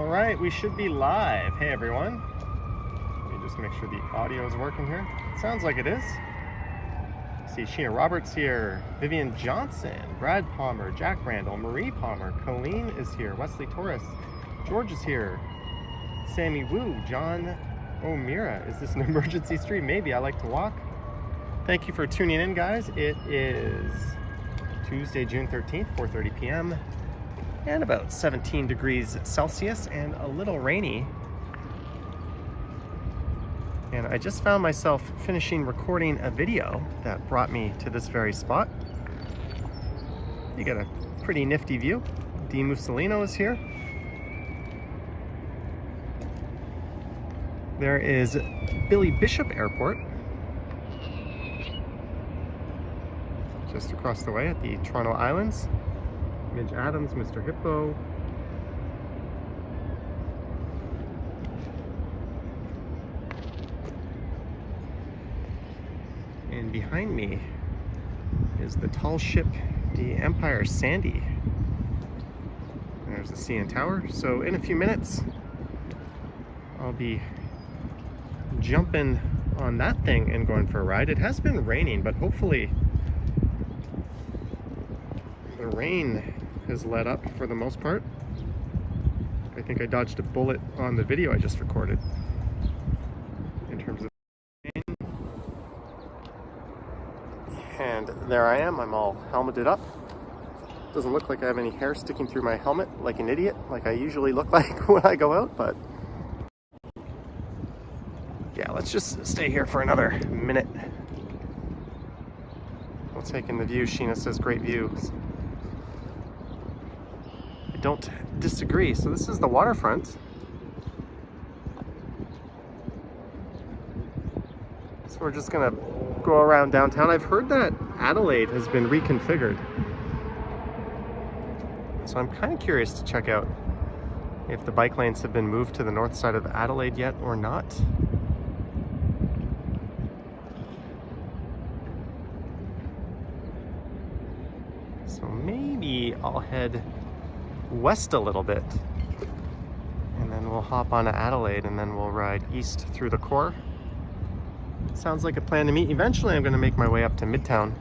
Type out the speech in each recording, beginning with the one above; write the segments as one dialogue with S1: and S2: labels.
S1: All right, we should be live. Hey everyone. Let me just make sure the audio is working here. It sounds like it is. See Sheena Roberts here, Vivian Johnson, Brad Palmer, Jack Randall, Marie Palmer, Colleen is here, Wesley Torres, George is here, Sammy Wu, John O'Meara. Is this an emergency stream? Maybe. I like to walk. Thank you for tuning in, guys. It is Tuesday, June 13th, 4:30 p.m. and about 17 degrees Celsius and a little rainy. And I just found myself finishing recording a video that brought me to this very spot. You got a pretty nifty view. Dean Mussolino is here. There is Billy Bishop Airport, just across the way at the Toronto Islands. Midge Adams, Mr. Hippo. And behind me is the tall ship, the Empire Sandy. There's the CN Tower. So in a few minutes, I'll be jumping on that thing and going for a ride. It has been raining, but hopefully the rain has let up for the most part. I think I dodged a bullet on the video I just recorded in terms of rain. And there I am, I'm all helmeted up. Doesn't look like I have any hair sticking through my helmet like an idiot, like I usually look like when I go out, but yeah, let's just stay here for another minute. We'll take in the view. Sheena says great views. I don't disagree. So this is the waterfront. So we're just gonna go around downtown. I've heard that Adelaide has been reconfigured. So I'm kind of curious to check out if the bike lanes have been moved to the north side of Adelaide yet or not. So maybe I'll head west a little bit and then we'll hop on to Adelaide and then we'll ride east through the core. Sounds like a plan to me. Eventually I'm going to make my way up to Midtown.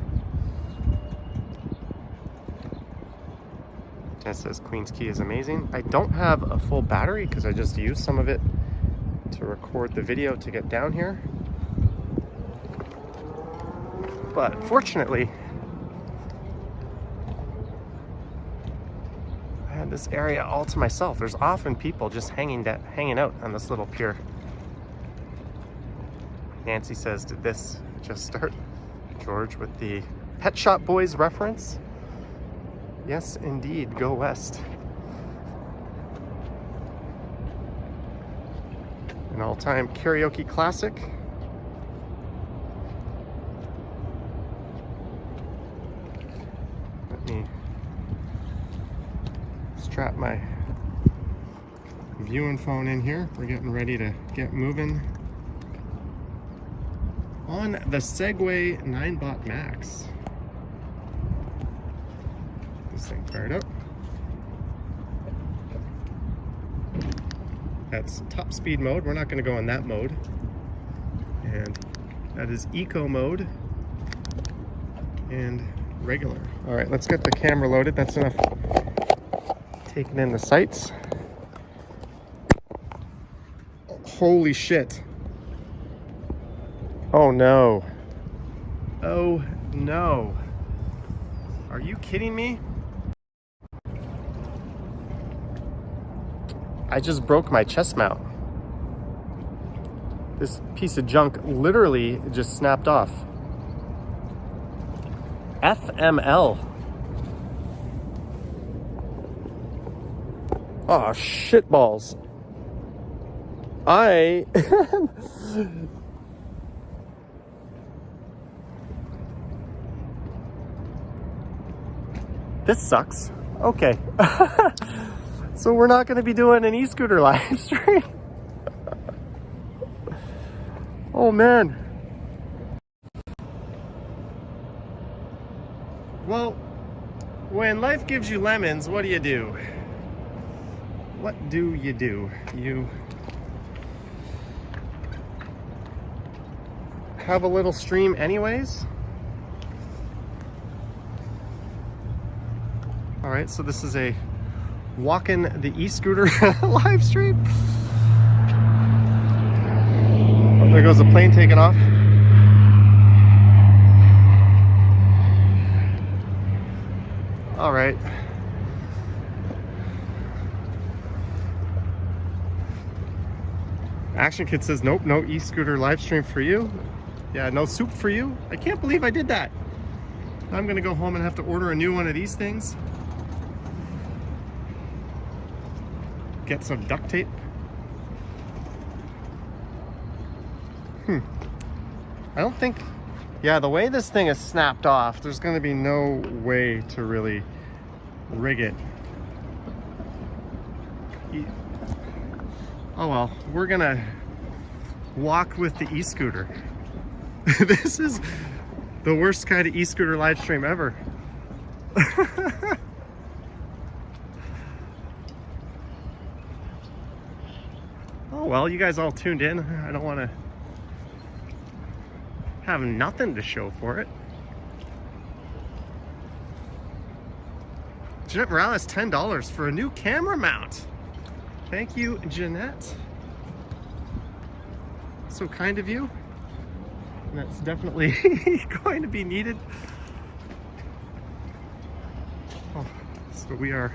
S1: Tess says Queen's Quay is amazing. I don't have a full battery because I just used some of it to record the video to get down here. But fortunately, I had this area all to myself. There's often people just hanging out on this little pier. Nancy says, did this just start? George with the Pet Shop Boys reference. Yes, indeed, go west. An all-time karaoke classic. Let me strap my viewing phone in here. We're getting ready to get moving on the Segway 9-Bot Max. This thing fired up. That's top speed mode. We're not going to go on that mode. And that is eco mode and regular. All right, let's get the camera loaded. That's enough taking in the sights. Holy shit. Oh no. Oh no. Are you kidding me? I just broke my chest mount. This piece of junk literally just snapped off. FML. Oh, shitballs. This sucks. Okay. So we're not going to be doing an e-scooter live stream. Oh man. Well, when life gives you lemons, what do? what do? You have a little stream anyways. All right, so this is a walking the e-scooter live stream. Oh, there goes the plane taking off. All right. Action Kid says, nope, no e-scooter live stream for you. Yeah, no soup for you. I can't believe I did that. I'm gonna go home and have to order a new one of these things. Get some duct tape. I don't think, yeah, the way this thing is snapped off, there's gonna be no way to really rig it. Oh well, we're gonna walk with the e-scooter. This is the worst kind of e-scooter live stream ever. Oh well, you guys all tuned in. I don't want to have nothing to show for it. Jeanette Morales, $10 for a new camera mount. Thank you, Jeanette. So kind of you. And that's definitely going to be needed. Oh, so we are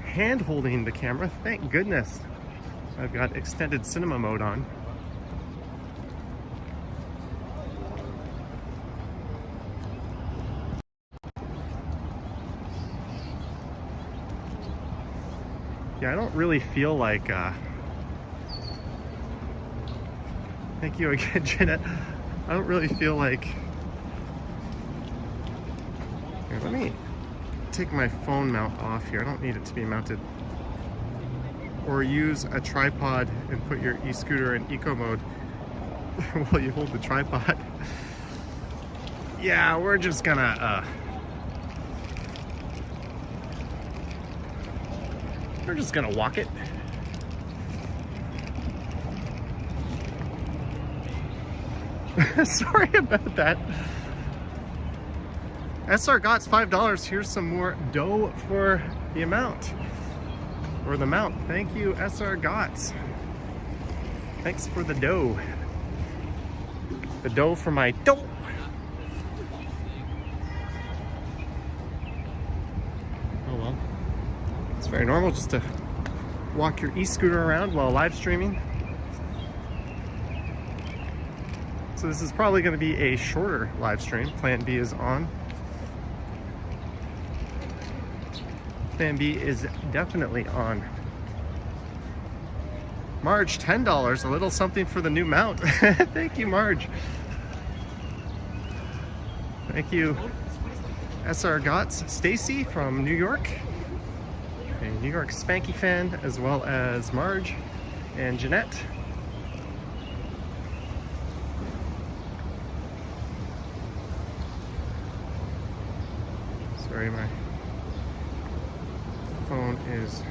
S1: hand holding the camera. Thank goodness. I've got extended cinema mode on. Yeah, I don't really feel like, thank you again, Jeanette. I don't really feel like, here, let me take my phone mount off here. I don't need it to be mounted. Or use a tripod and put your e-scooter in eco mode while you hold the tripod. Yeah, we're just gonna, walk it. Sorry about that. SR Gott's $5. Here's some more dough for the amount. Or the mount. Thank you, SR Gotts. Thanks for the dough. The dough for my dough. Oh well. It's very normal just to walk your e-scooter around while live streaming. So this is probably going to be a shorter live stream. Plan B is on. Plan B is definitely on. Marge, $10. A little something for the new mount. Thank you, Marge. Thank you, SR Gotts. Stacy from New York. A New York Spanky fan, as well as Marge and Jeanette. Sorry, my phone is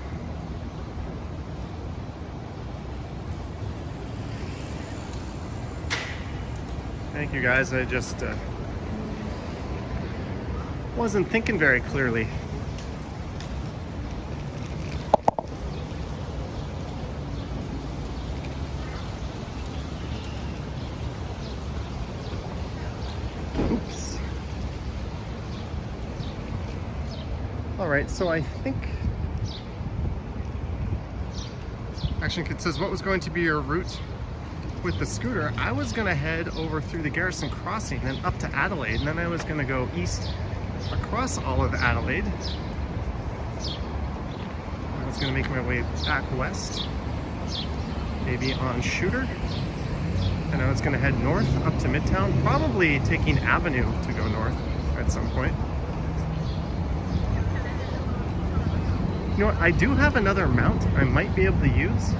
S1: thank you guys. I just wasn't thinking very clearly. Oops. All right, so I think Action Kid says, what was going to be your route with the scooter? I was gonna head over through the Garrison Crossing and up to Adelaide, and then I was gonna go east across all of Adelaide. I was gonna make my way back west, maybe on Shooter, and I was gonna head north up to Midtown, probably taking Avenue to go north at some point. You know what, I do have another mount I might be able to use.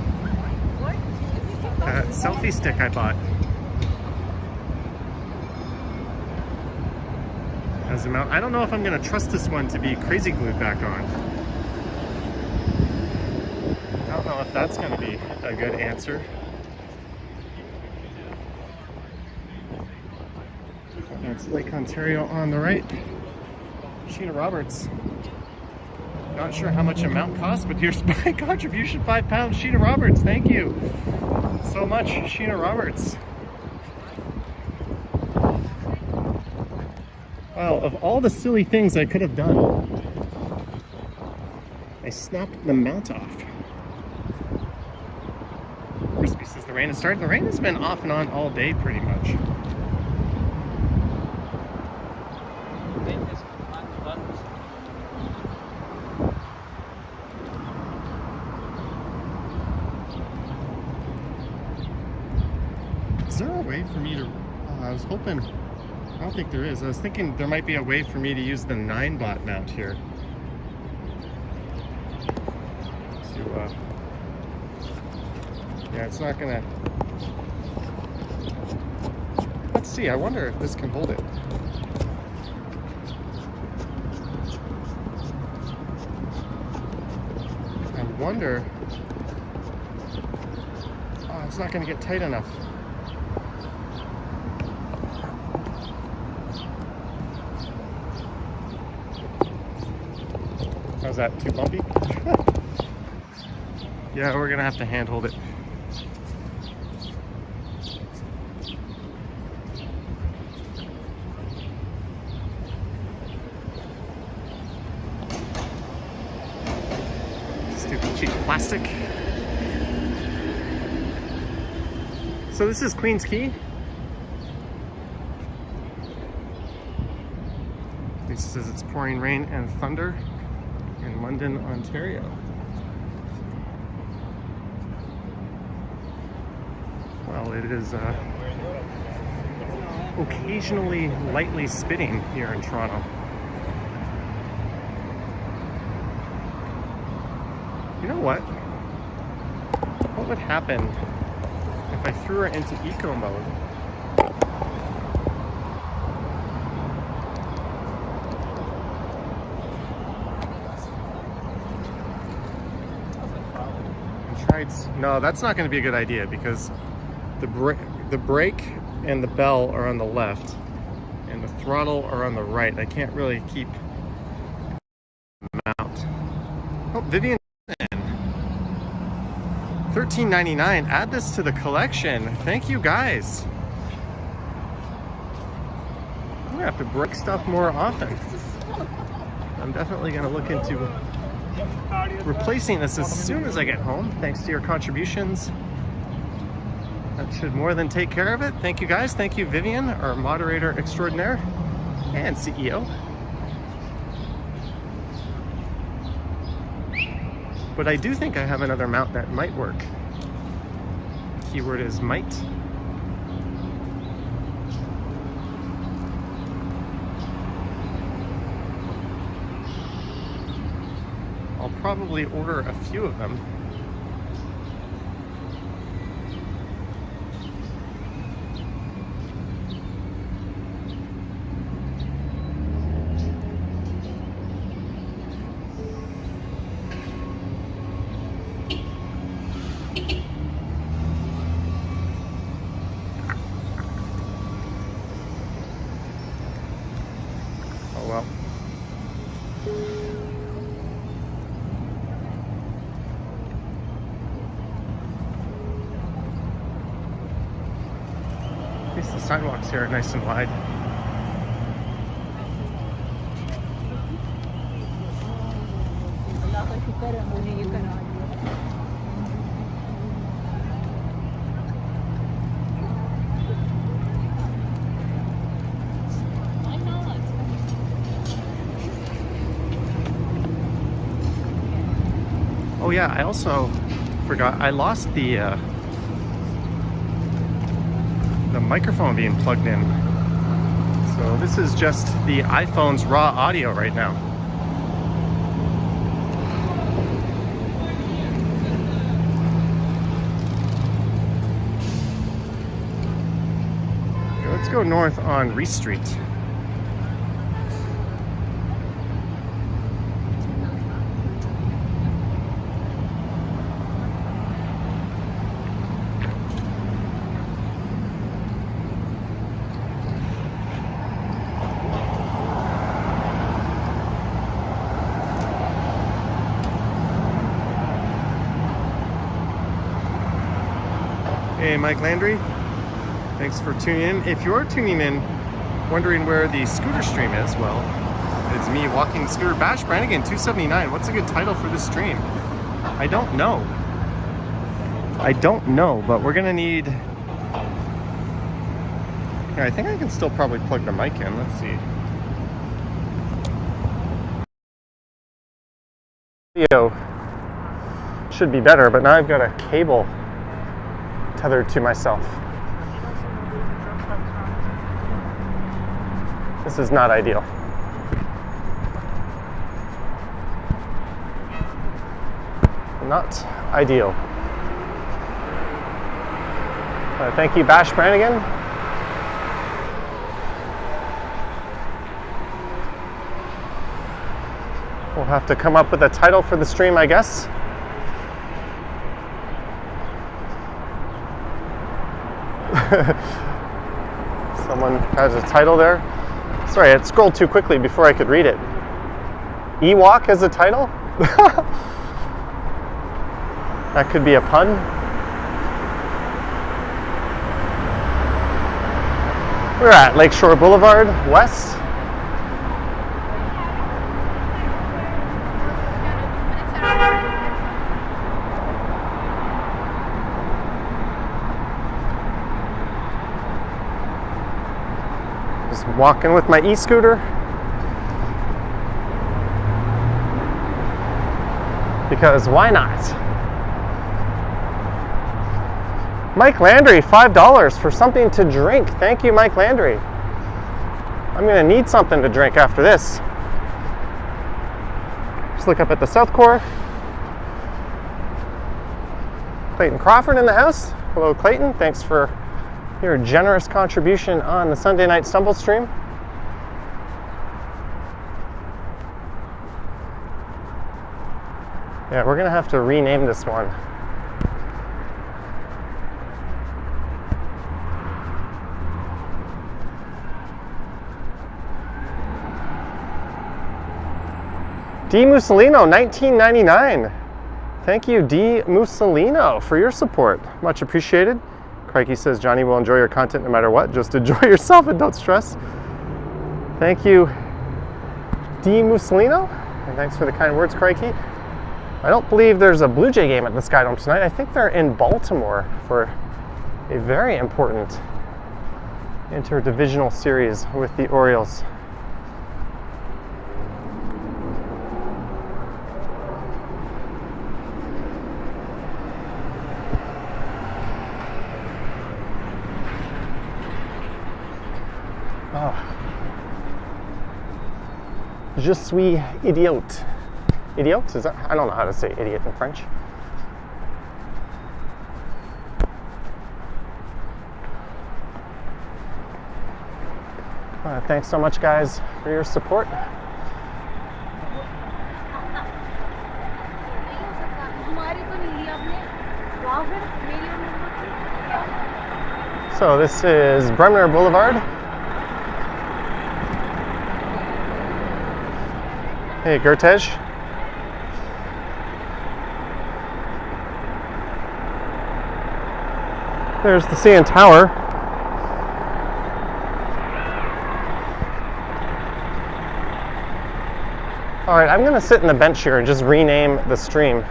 S1: That selfie stick I bought. As a mount. I don't know if I'm gonna trust this one to be crazy glued back on. know if that's going to be a good answer. That's Lake Ontario on the right. Sheena Roberts. Not sure how much a mount costs, but here's my contribution, £5. Sheena Roberts, thank you so much, Sheena Roberts. Wow, of all the silly things I could have done, I snapped the mount off. Crispy says the rain has started. The rain has been off and on all day pretty much. Is there a way for me to, I was hoping, I don't think there is. I was thinking there might be a way for me to use the 9-bot mount here. Yeah, it's not gonna, let's see, I wonder if this can hold it. I wonder, oh, it's not gonna get tight enough. How's that, too bumpy? Yeah, we're gonna have to hand hold it. Stupid cheap plastic. So this is Queen's Quay. This says it's pouring rain and thunder in London, Ontario. Well, it is occasionally lightly spitting here in Toronto. You know what? What would happen if I threw her into eco mode? No, that's not going to be a good idea because the brake and the bell are on the left and the throttle are on the right. I can't really keep them out. Oh, Vivian, $13.99. Add this to the collection. Thank you guys. I'm gonna have to break stuff more often. I'm definitely gonna look into replacing this as soon as I get home, thanks to your contributions. That should more than take care of it. Thank you guys. Thank you, Vivian, our moderator extraordinaire and CEO. But I do think I have another mount that might work. Keyword is might. I'll probably order a few of them. Oh well. At least the sidewalks here are nice and wide. Oh yeah, I also forgot, I lost the microphone being plugged in. So this is just the iPhone's raw audio right now. Let's go north on Reese Street. Mike Landry. Thanks for tuning in. If you're tuning in, wondering where the scooter stream is, well, it's me walking the scooter. Bash Brannigan 279. What's a good title for this stream? I don't know. But we're gonna need. Here, I think I can still probably plug the mic in. Let's see. Video should be better, but now I've got a cable tethered to myself. This is not ideal. Not ideal. Thank you, Bash Brannigan. We'll have to come up with a title for the stream, I guess. Someone has a title there. Sorry, it scrolled too quickly before I could read it. Ewok as a title? That could be a pun. We're at Lakeshore Boulevard West. Just walking with my e-scooter. Because why not? Mike Landry, $5 for something to drink. Thank you, Mike Landry. I'm gonna need something to drink after this. Just look up at the South Core. Clayton Crawford in the house. Hello, Clayton. Thanks for your generous contribution on the Sunday Night Stumble stream. Yeah, we're gonna have to rename this one. D. Mussolino, 1999. Thank you, D. Mussolino, for your support. Much appreciated. Crikey says, Johnny will enjoy your content no matter what. Just enjoy yourself and don't stress. Thank you, D. Mussolino. And thanks for the kind words, Crikey. I don't believe there's a Blue Jay game at the Skydome tonight. I think they're in Baltimore for a very important interdivisional series with the Orioles. Je suis idiot. Idiot? Is that? I don't know how to say idiot in French. Thanks so much, guys, for your support. So this is Bremner Boulevard. Hey, Gertej. There's the CN Tower. All right, I'm gonna sit in the bench here and just rename the stream.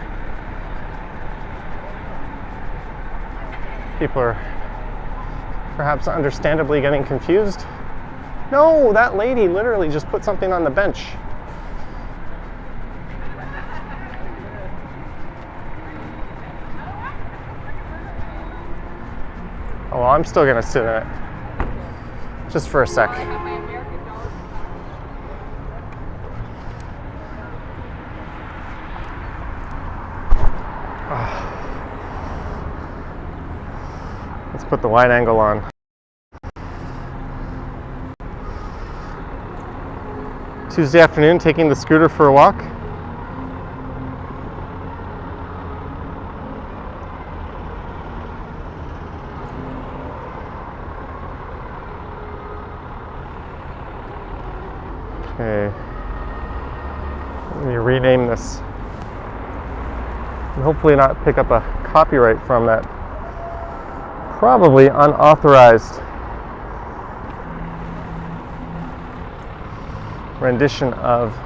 S1: People are perhaps understandably getting confused. No, that lady literally just put something on the bench. Oh, well, I'm still gonna sit in it. Just for a sec. Let's put the wide angle on. Tuesday afternoon, taking the scooter for a walk. Okay, let me rename this and hopefully not pick up a copyright from that probably unauthorized rendition of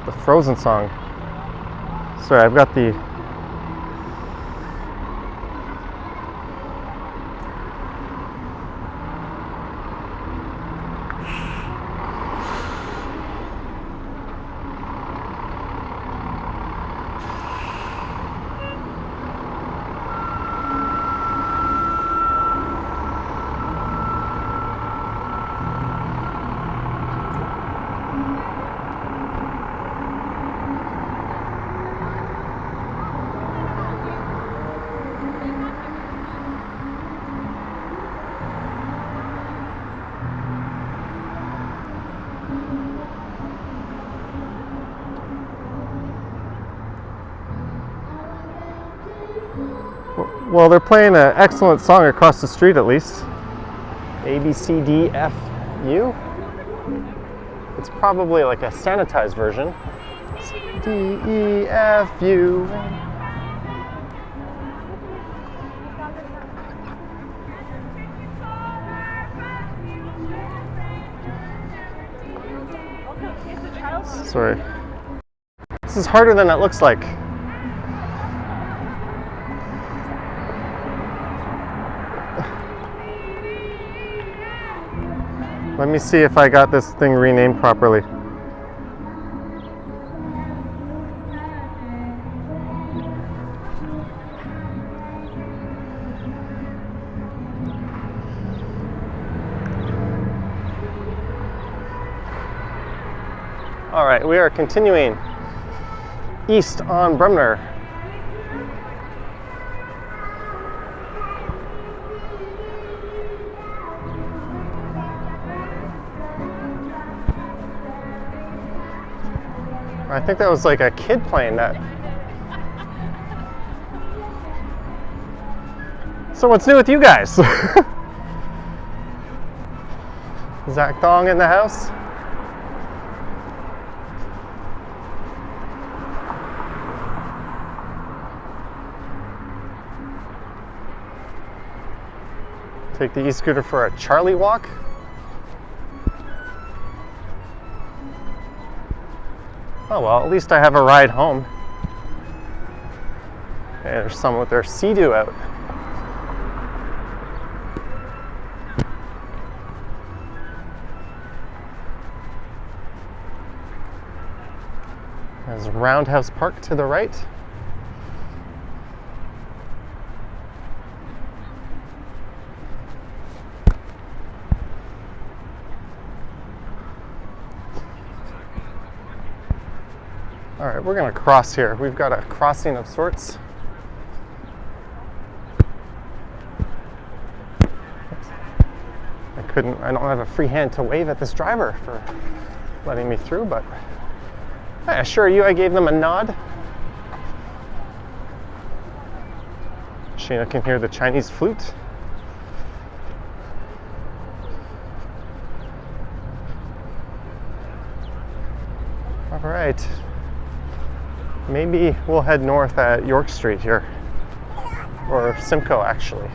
S1: the Frozen song. Sorry, I've got the well, they're playing an excellent song across the street at least. A, B, C, D, F, U. It's probably like a sanitized version. D, E, F, U. Sorry. This is harder than it looks like. Let me see if I got this thing renamed properly. All right, we are continuing east on Bremner. I think that was like a kid playing that. So what's new with you guys? Zach Thong in the house? Take the e-scooter for a Charlie walk? Oh well, at least I have a ride home. Okay, there's some with their Sea-Doo out. There's Roundhouse Park to the right. All right, we're gonna cross here. We've got a crossing of sorts. I don't have a free hand to wave at this driver for letting me through, but I assure you I gave them a nod. Sheena can hear the Chinese flute. All right. Maybe we'll head north at York Street here. Or Simcoe, actually.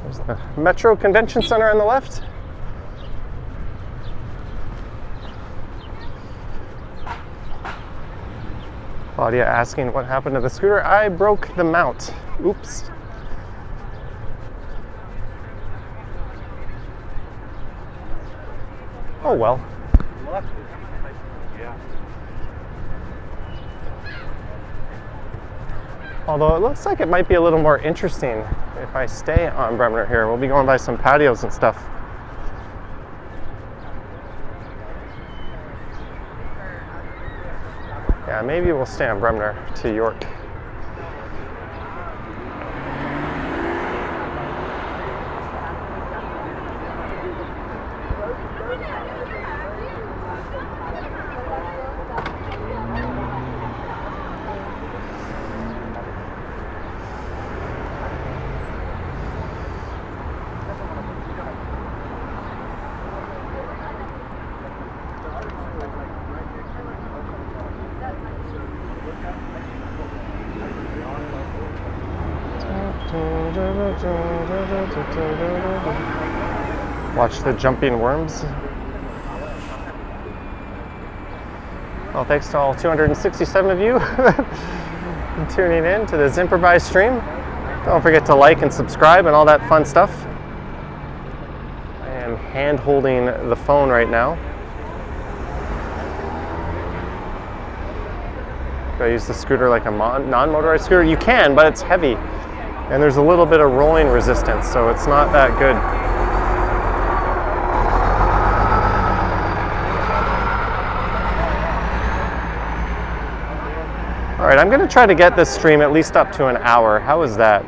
S1: There's the Metro Convention Center on the left. Claudia asking what happened to the scooter. I broke the mount. Oops. Oh well. Although it looks like it might be a little more interesting if I stay on Bremner here. We'll be going by some patios and stuff. Yeah, maybe we'll stay on Bremner to York. Watch the jumping worms. Well, thanks to all 267 of you tuning in to this improvised stream. Don't forget to like and subscribe and all that fun stuff. I am hand holding the phone right now. Do I use the scooter like a non-motorized scooter? You can, but it's heavy. And there's a little bit of rolling resistance, so it's not that good. All right, I'm going to try to get this stream at least up to an hour. How is that?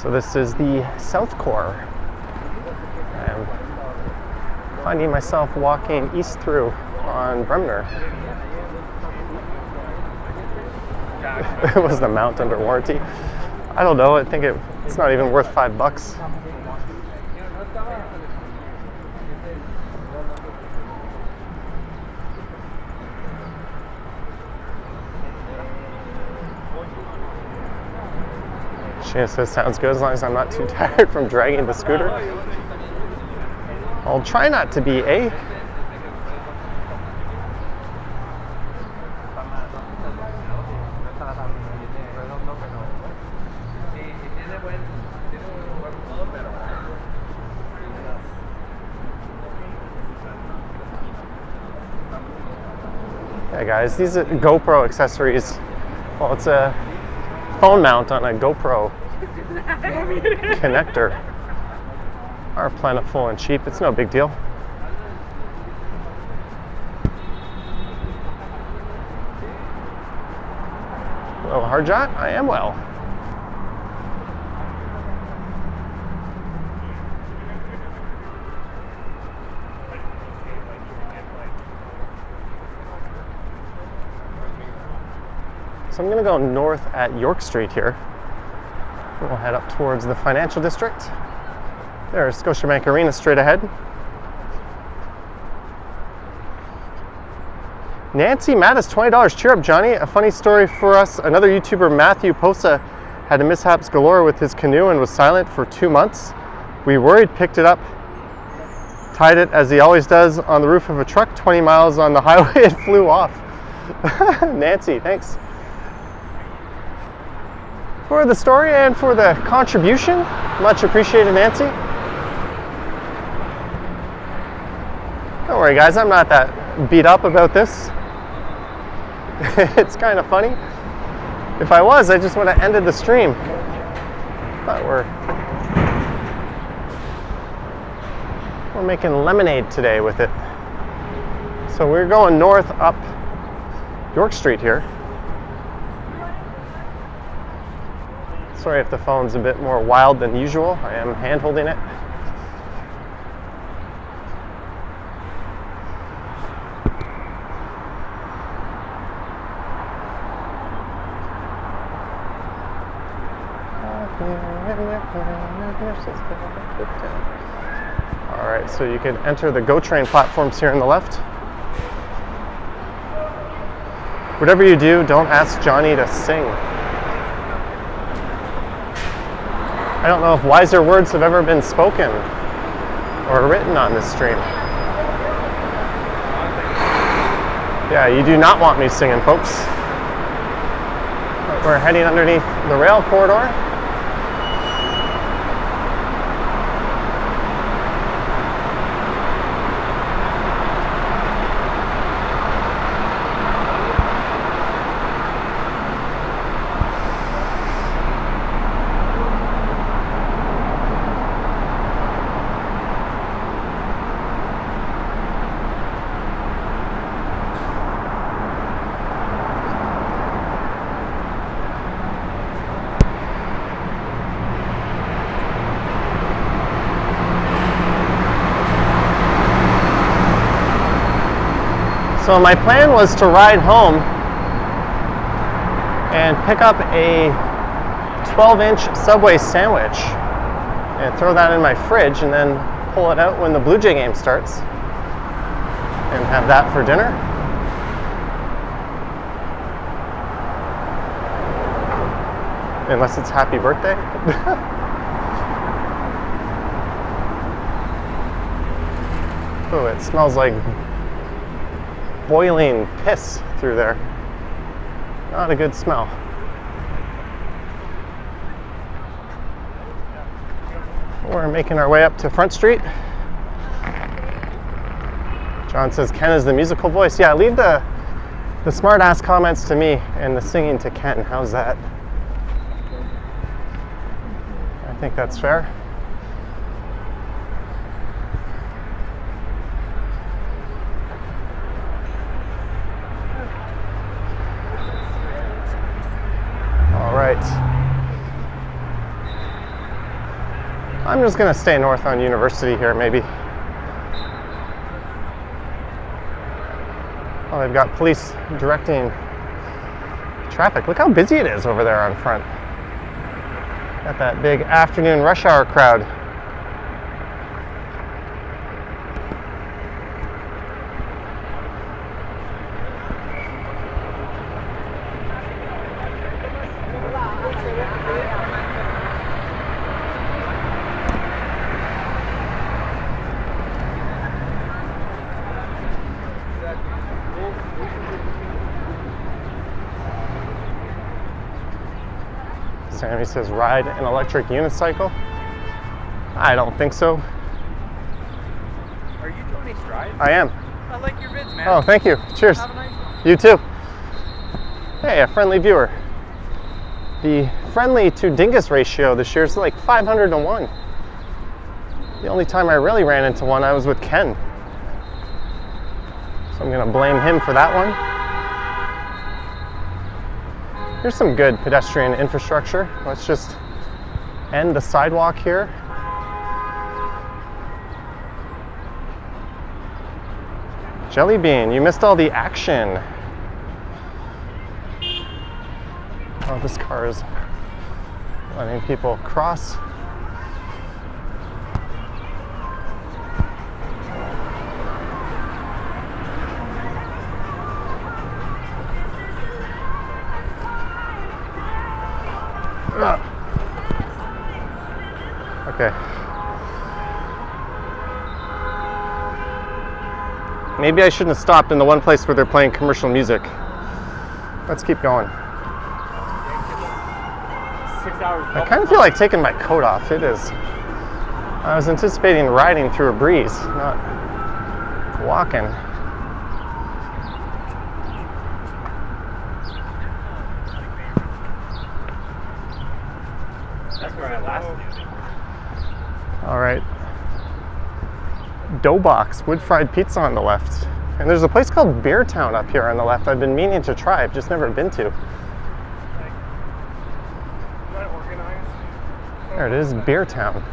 S1: So this is the South Core. I'm finding myself walking east through on Bremner. Was the mount under warranty? I don't know. I think it's not even worth $5. Sheena says, sounds good as long as I'm not too tired from dragging the scooter. I'll try not to be, eh? Hey guys, these are GoPro accessories. Well, it's a phone mount on a GoPro connector. Are plentiful and cheap. It's no big deal. Hello, Harjot. I am well. So I'm going to go north at York Street here. We'll head up towards the financial district. There's Scotiabank Arena straight ahead. Nancy Mattis, $20. Cheer up, Johnny. A funny story for us. Another YouTuber, Matthew Posa, had mishaps galore with his canoe and was silent for 2 months. We worried, picked it up, tied it as he always does on the roof of a truck, 20 miles on the highway, it flew off. Nancy, thanks for the story and for the contribution. Much appreciated, Nancy. Don't worry, guys, I'm not that beat up about this. It's kind of funny. If I was, I just would have ended the stream. But we're making lemonade today with it. So we're going north up York Street here. Sorry if the phone's a bit more wild than usual. I am hand holding it. Alright, so you can enter the GO train platforms here on the left. Whatever you do, don't ask Johnny to sing. I don't know if wiser words have ever been spoken or written on this stream. Yeah, you do not want me singing, folks. We're heading underneath the rail corridor. So my plan was to ride home and pick up a 12-inch Subway sandwich and throw that in my fridge and then pull it out when the Blue Jay game starts and have that for dinner. Unless it's happy birthday. Oh, it smells like boiling piss through there. Not a good smell. We're making our way up to Front Street. John says Ken is the musical voice. Yeah, leave the smart-ass comments to me and the singing to Ken. How's that? I think that's fair. All right. I'm just going to stay north on University here, maybe. Oh, they've got police directing traffic. Look how busy it is over there on Front. Got that big afternoon rush hour crowd. Sammy says, ride an electric unicycle? I don't think so.
S2: Are you Tony Stride?
S1: I am.
S2: I like your vids, man.
S1: Oh, thank you. Cheers.
S2: Have a nice one.
S1: You too. Hey, a friendly viewer. The friendly to dingus ratio this year is like 500-1. The only time I really ran into one, I was with Ken. So I'm going to blame him for that one. Here's some good pedestrian infrastructure. Let's just end the sidewalk here. Jelly Bean, you missed all the action. Oh, this car is letting people cross. Okay. Maybe I shouldn't have stopped in the one place where they're playing commercial music. Let's keep going.
S2: 6 hours.
S1: I kind of feel like taking my coat off. It is. I was anticipating riding through a breeze, not walking.
S2: That's where I last knew.
S1: All right. Doughbox, wood fried pizza on the left. And there's a place called Beer Town up here on the left I've been meaning to try. I've just never been to. There it is, Beer Town.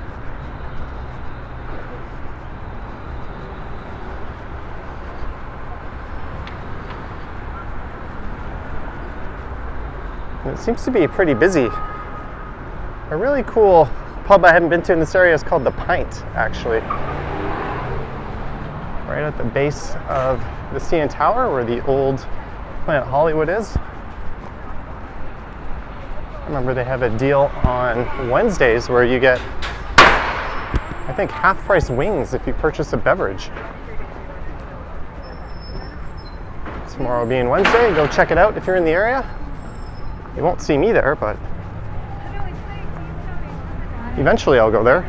S1: And it seems to be pretty busy. A really cool pub I haven't been to in this area is called The Pint, actually. Right at the base of the CN Tower where the old Planet Hollywood is. I remember they have a deal on Wednesdays where you get, I think, half-price wings if you purchase a beverage. Tomorrow being Wednesday, go check it out if you're in the area. You won't see me there, but eventually I'll go there.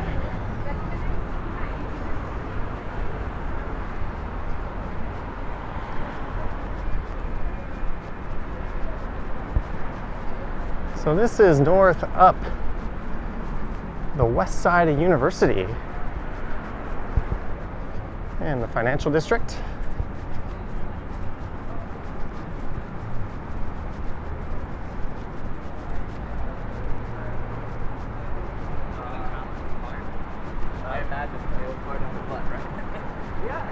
S1: So this is north up the west side of University and the financial district.
S2: I imagine they will put on the butt, right? Yeah.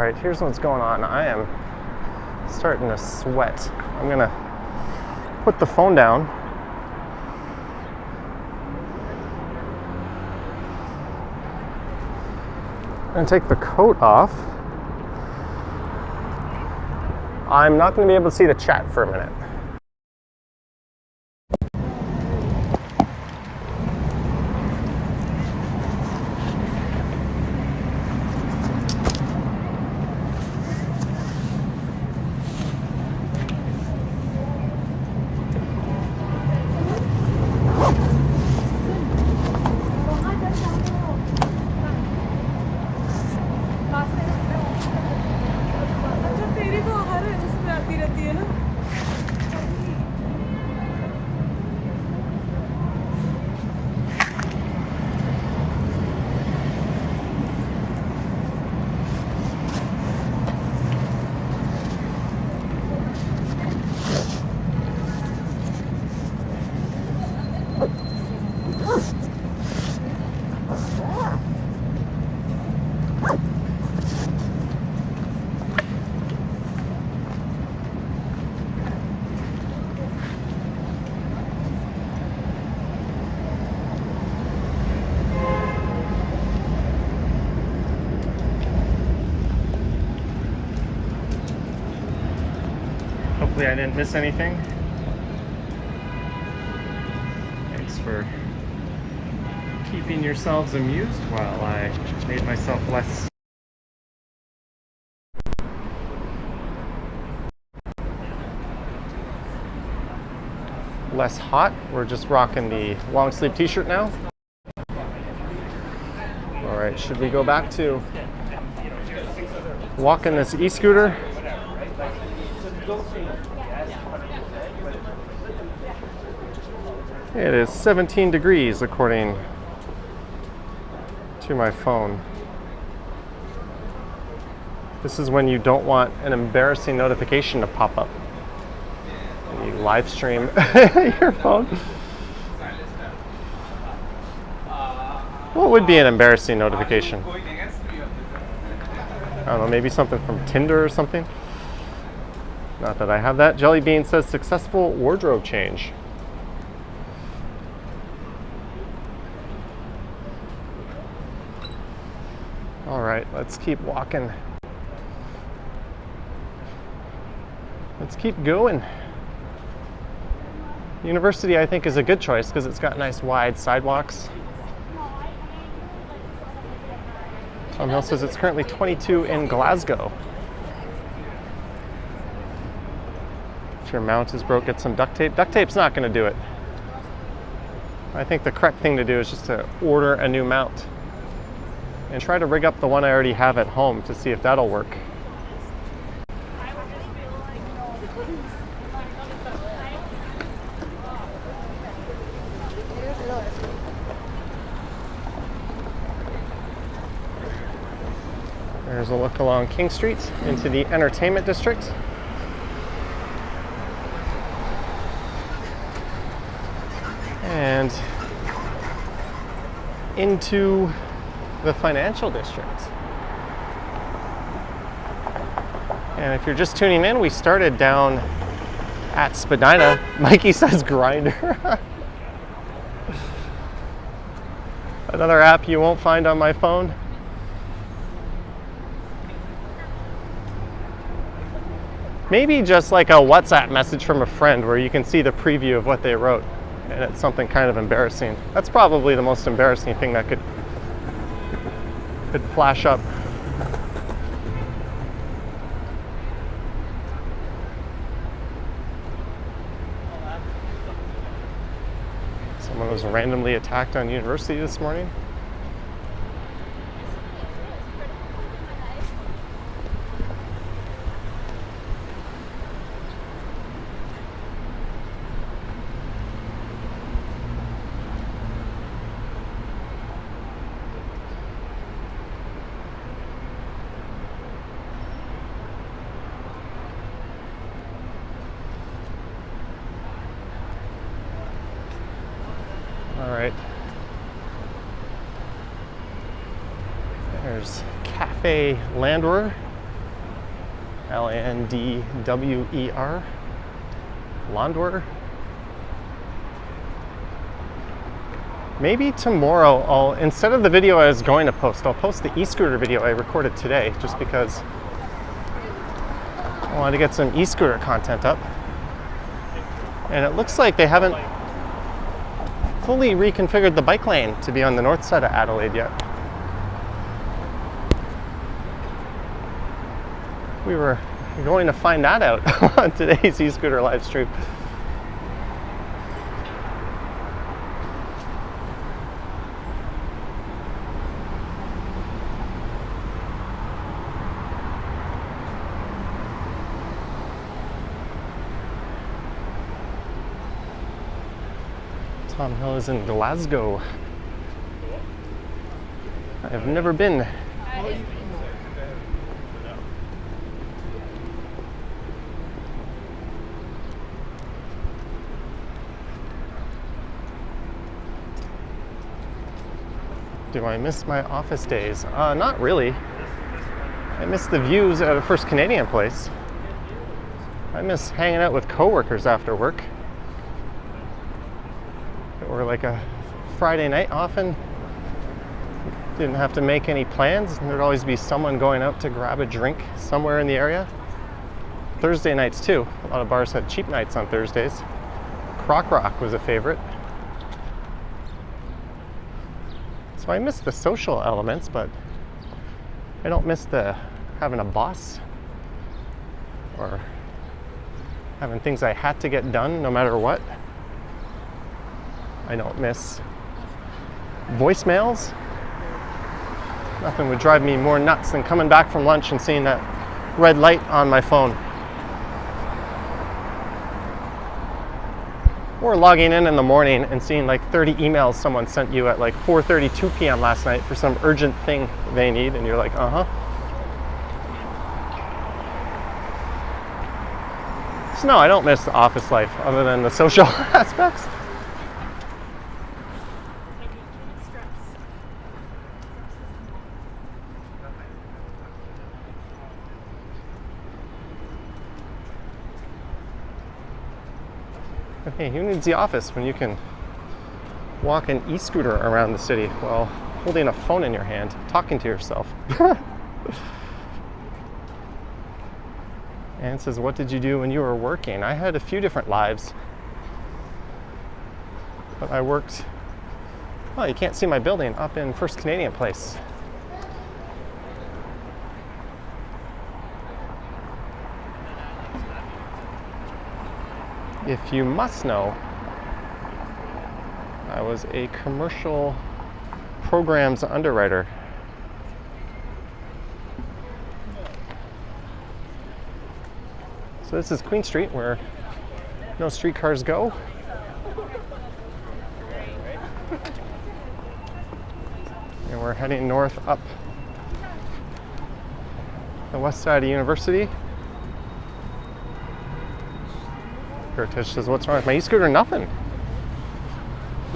S1: Alright, here's what's going on. I am starting to sweat. I'm gonna put the phone down. And take the coat off. I'm not going to be able to see the chat for a minute. Hopefully I didn't miss anything. Thanks for keeping yourselves amused while I made myself less hot. We're just rocking the long sleeve t-shirt now. All right, should we go back to walking this e-scooter? It is 17 degrees according to my phone. This is when you don't want an embarrassing notification to pop up. And you live stream your phone. What would be an embarrassing notification? I don't know, maybe something from Tinder or something? Not that I have that. Jelly Bean says successful wardrobe change. All right, let's keep walking. Let's keep going. University, I think, is a good choice because it's got nice wide sidewalks. Tom Hill says it's currently 22 in Glasgow. If your mount is broke, get some duct tape. Duct tape's not going to do it. I think the correct thing to do is just to order a new mount and try to rig up the one I already have at home to see if that'll work. There's a look along King Street into the entertainment district. And into the financial district. And if you're just tuning in, we started down at Spadina. Mikey says Grindr. Another app you won't find on my phone. Maybe just like a WhatsApp message from a friend where you can see the preview of what they wrote and it's something kind of embarrassing. That's probably the most embarrassing thing that could flash up. Someone was randomly attacked on University this morning. There's Cafe Landwehr Landwer. Landwer. Maybe tomorrow instead of the video I was going to post, I'll post the e-scooter video I recorded today, just because I wanted to get some e-scooter content up. And it looks like they haven't fully reconfigured the bike lane to be on the north side of Adelaide yet. We were going to find that out on today's e-scooter live stream. Tom Hill is in Glasgow. I have never been. Do I miss my office days? Not really. I miss the views at a First Canadian Place. I miss hanging out with coworkers after work. Or like a Friday night often. Didn't have to make any plans. There'd always be someone going out to grab a drink somewhere in the area. Thursday nights too. A lot of bars had cheap nights on Thursdays. Croc Rock was a favorite. So I miss the social elements, but I don't miss the having a boss or having things I had to get done no matter what. I don't miss voicemails. Nothing would drive me more nuts than coming back from lunch and seeing that red light on my phone. Or logging in the morning and seeing like 30 emails someone sent you at like 4:32 p.m. last night for some urgent thing they need, and you're like, uh-huh. So no, I don't miss the office life other than the social aspects. Hey, who needs the office when you can walk an e-scooter around the city while holding a phone in your hand, talking to yourself? And it says, what did you do when you were working? I had a few different lives. But I worked, well, you can't see my building, up in First Canadian Place. If you must know, I was a commercial programs underwriter. So this is Queen Street, where no streetcars go. And we're heading north up the west side of University. Heritage says, what's wrong with my e-scooter? Nothing.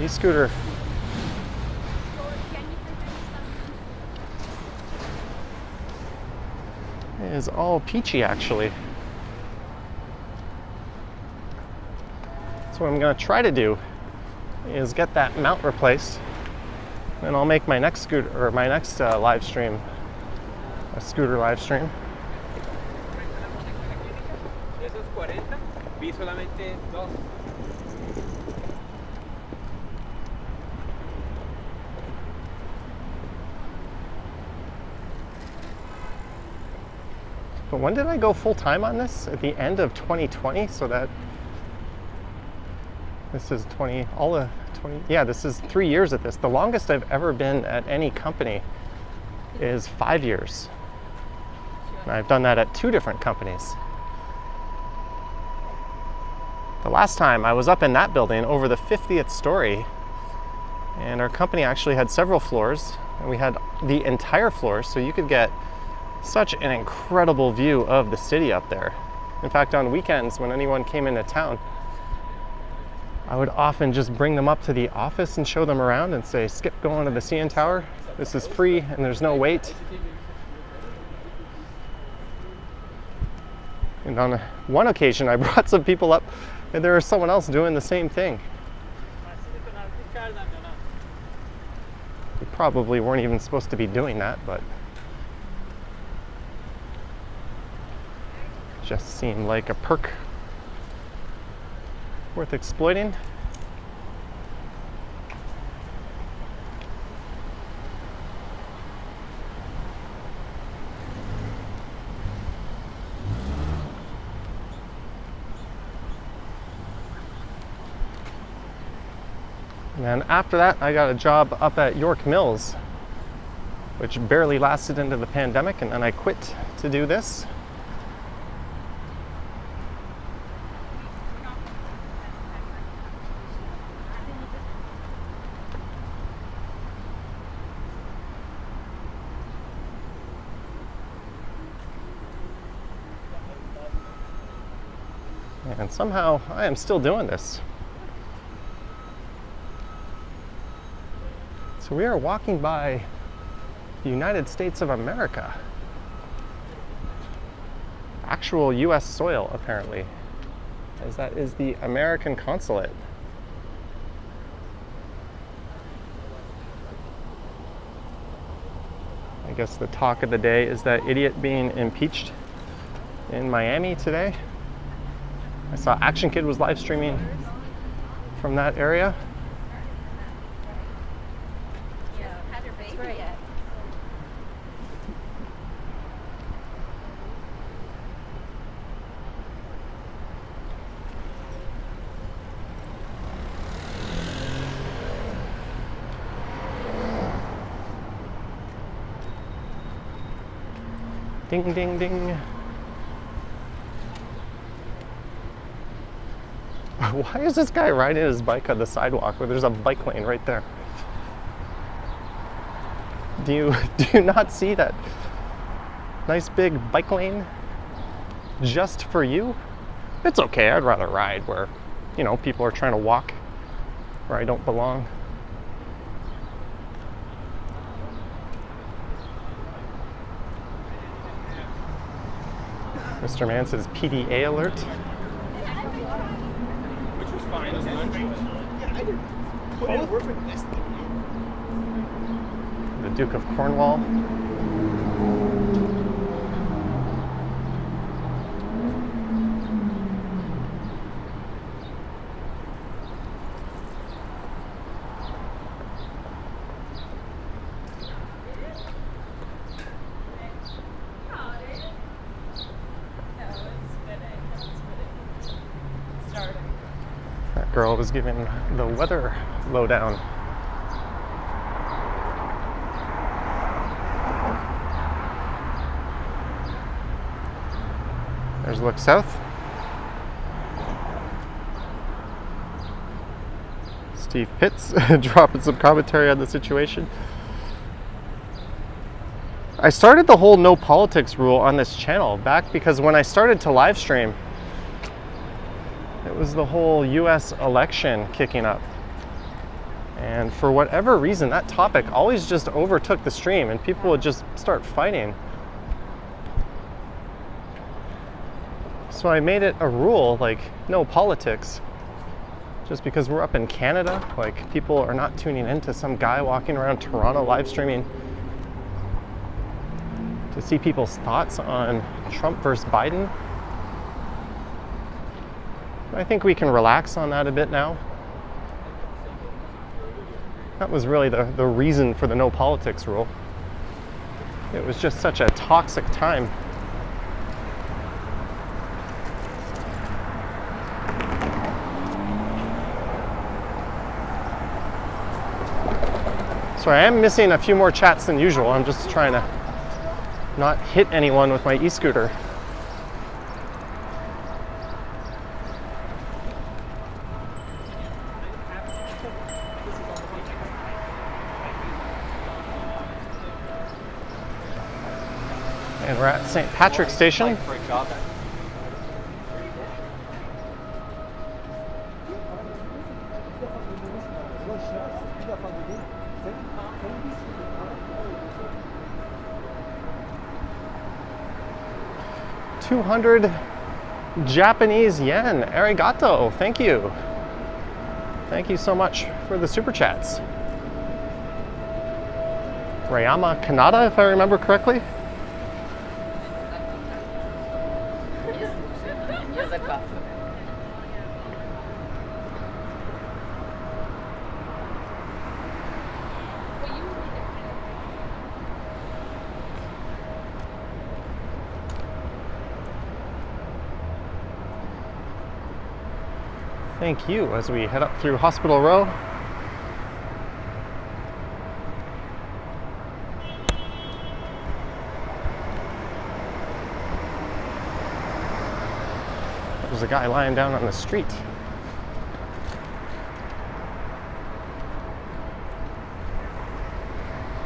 S1: E-scooter. Is all peachy, actually. So what I'm going to try to do is get that mount replaced, and I'll make my next scooter, or my next live stream, a scooter live stream. But when did I go full time on this? At the end of 2020, so that this is 20, yeah, this is 3 years at this. The longest I've ever been at any company is 5 years. And I've done that at 2 different companies. The last time I was up in that building over the 50th story, and our company actually had several floors, and we had the entire floor, so you could get such an incredible view of the city up there. In fact, on weekends when anyone came into town, I would often just bring them up to the office and show them around and say, skip going to the CN Tower. This is free and there's no wait. And on one occasion, I brought some people up, and there was someone else doing the same thing. We probably weren't even supposed to be doing that, but just seemed like a perk worth exploiting. And then after that, I got a job up at York Mills, which barely lasted into the pandemic, and then I quit to do this. And somehow I am still doing this. So we are walking by the United States of America. Actual US soil, apparently, as that is the American consulate. I guess the talk of the day is that idiot being impeached in Miami today. I saw Action Kid was live streaming from that area. Ding, ding, ding. Why is this guy riding his bike on the sidewalk where there's a bike lane right there? Do you not see that nice big bike lane just for you? It's okay, I'd rather ride where, you know, people are trying to walk where I don't belong. Mr. Man says PDA alert.
S2: Which was fine, isn't it? Yeah, I did.
S1: The Duke of Cornwall. That girl was giving the weather lowdown. There's look south. Steve Pitts dropping some commentary on the situation. I started the whole no politics rule on this channel back because when I started to live stream, it was the whole US election kicking up. And for whatever reason, that topic always just overtook the stream and people would just start fighting. So I made it a rule, like, no politics. Just because we're up in Canada, like, people are not tuning into some guy walking around Toronto live streaming to see people's thoughts on Trump versus Biden. I think we can relax on that a bit now. That was really the reason for the no politics rule. It was just such a toxic time. So I am missing a few more chats than usual. I'm just trying to not hit anyone with my e-scooter. And we're at St. Patrick's Station. Japanese yen, arigato, thank you. Thank you so much for the super chats. Rayama Kanata, if I remember correctly. Thank you as we head up through Hospital Row. There's a guy lying down on the street.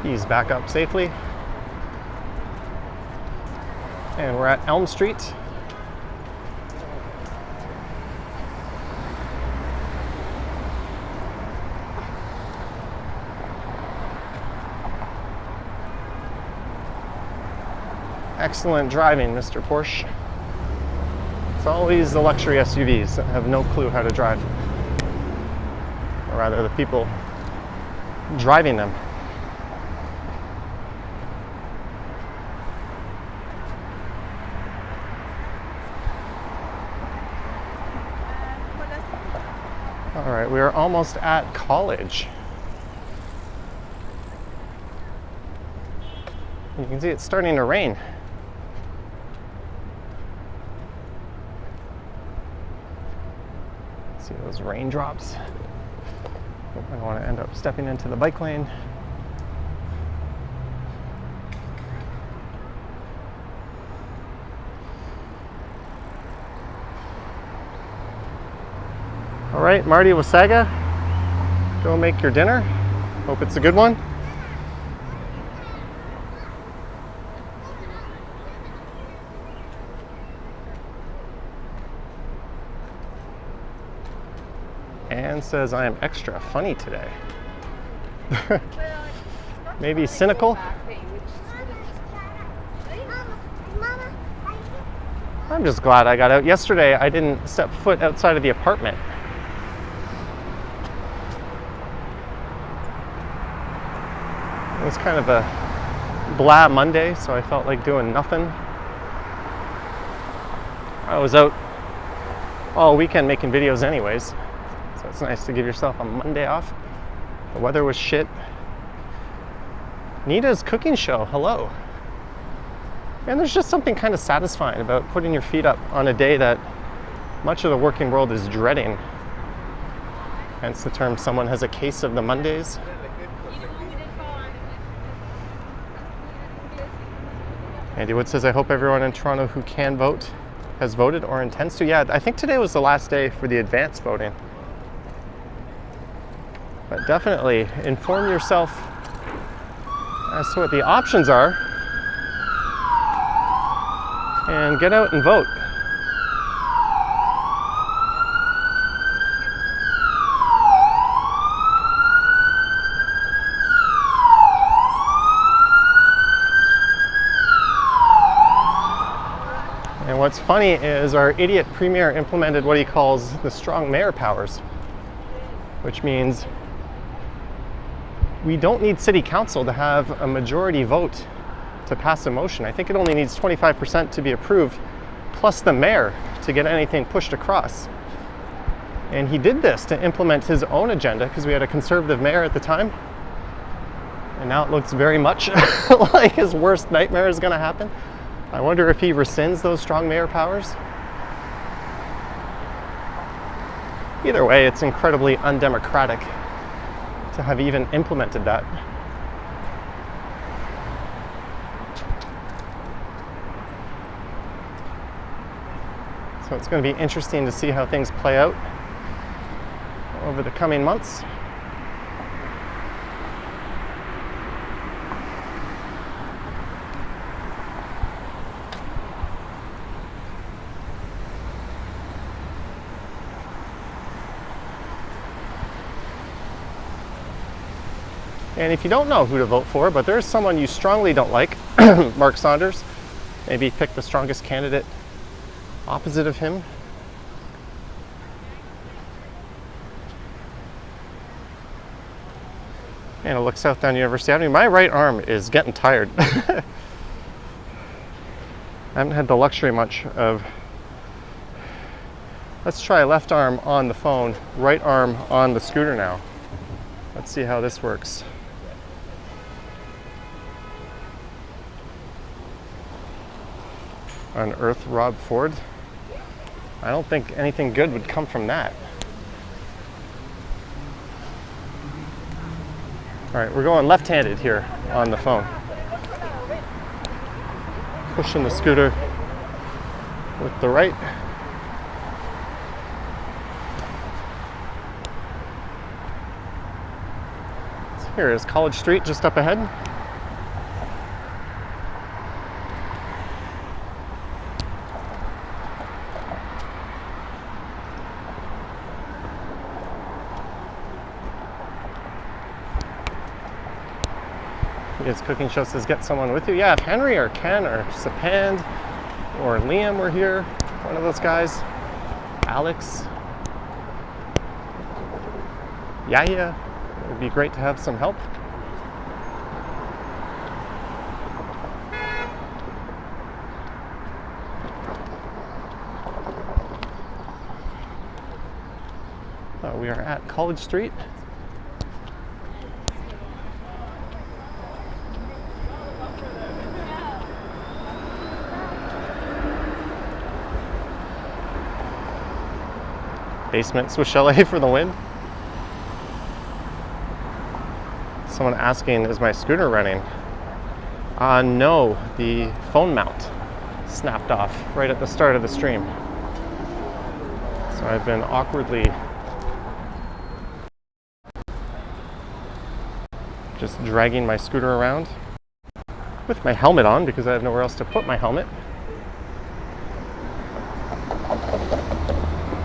S1: He's back up safely. And we're at Elm Street. Excellent driving, Mr. Porsche. It's always the luxury SUVs that have no clue how to drive. Or rather, the people driving them. All right, we are almost at college. You can see it's starting to rain. See those raindrops? I don't want to end up stepping into the bike lane. All right, Marty Wasaga, go make your dinner. Hope it's a good one. Anne says I am extra funny today. Maybe cynical. I'm just glad I got out. Yesterday I didn't step foot outside of the apartment. It was kind of a blah Monday, so I felt like doing nothing. I was out all weekend making videos anyways, so it's nice to give yourself a Monday off. The weather was shit. Nita's cooking show, hello. And there's just something kind of satisfying about putting your feet up on a day that much of the working world is dreading. Hence the term, someone has a case of the Mondays. Andy Wood says, I hope everyone in Toronto who can vote has voted or intends to. Yeah, I think today was the last day for the advance voting. But definitely inform yourself as to what the options are and get out and vote. And what's funny is our idiot premier implemented what he calls the strong mayor powers, which means we don't need city council to have a majority vote to pass a motion. I think it only needs 25% to be approved, plus the mayor to get anything pushed across. And he did this to implement his own agenda because we had a conservative mayor at the time. And now it looks very much like his worst nightmare is going to happen. I wonder if he rescinds those strong mayor powers. Either way, it's incredibly undemocratic to have even implemented that. So it's going to be interesting to see how things play out over the coming months. And if you don't know who to vote for, but there's someone you strongly don't like, Mark Saunders, maybe pick the strongest candidate opposite of him. And it looks south down University Avenue. My right arm is getting tired. I haven't had the luxury much of. Let's try left arm on the phone, right arm on the scooter now. Let's see how this works. Unearth Rob Ford. I don't think anything good would come from that. All right, we're going left-handed here on the phone. Pushing the scooter with the right. So here is College Street just up ahead. His cooking show says get someone with you. Yeah, if Henry or Ken or Sapand or Liam were here, one of those guys, Alex, Yaya, it would be great to have some help. We are at College Street. Basement Swiss Chalet for the win. Someone asking, is my scooter running? No, the phone mount snapped off right at the start of the stream. So I've been awkwardly just dragging my scooter around with my helmet on because I have nowhere else to put my helmet.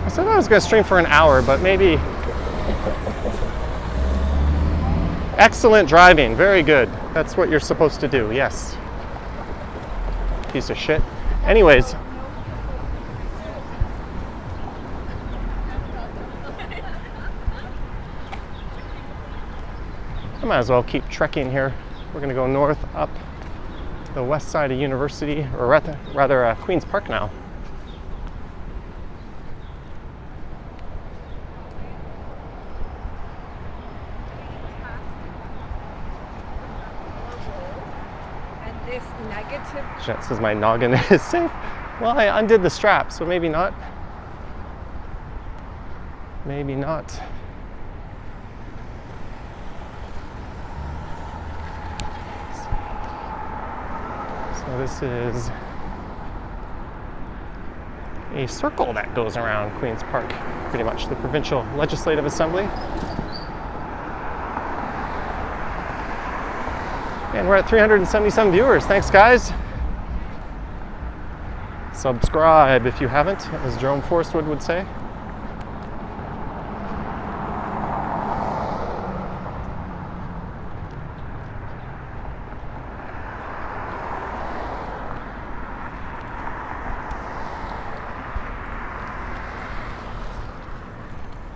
S1: I said I was going to stream for an hour, but maybe. Excellent driving, very good. That's what you're supposed to do, yes. Piece of shit. Anyways. I might as well keep trekking here. We're going to go north up the west side of University, or rather Queen's Park now. Jet says my noggin is safe. Well, I undid the strap, so maybe not. Maybe not. So this is a circle that goes around Queen's Park, pretty much the Provincial Legislative Assembly. And we're at 377 viewers. Thanks, guys. Subscribe if you haven't, as Jerome Forstwood would say.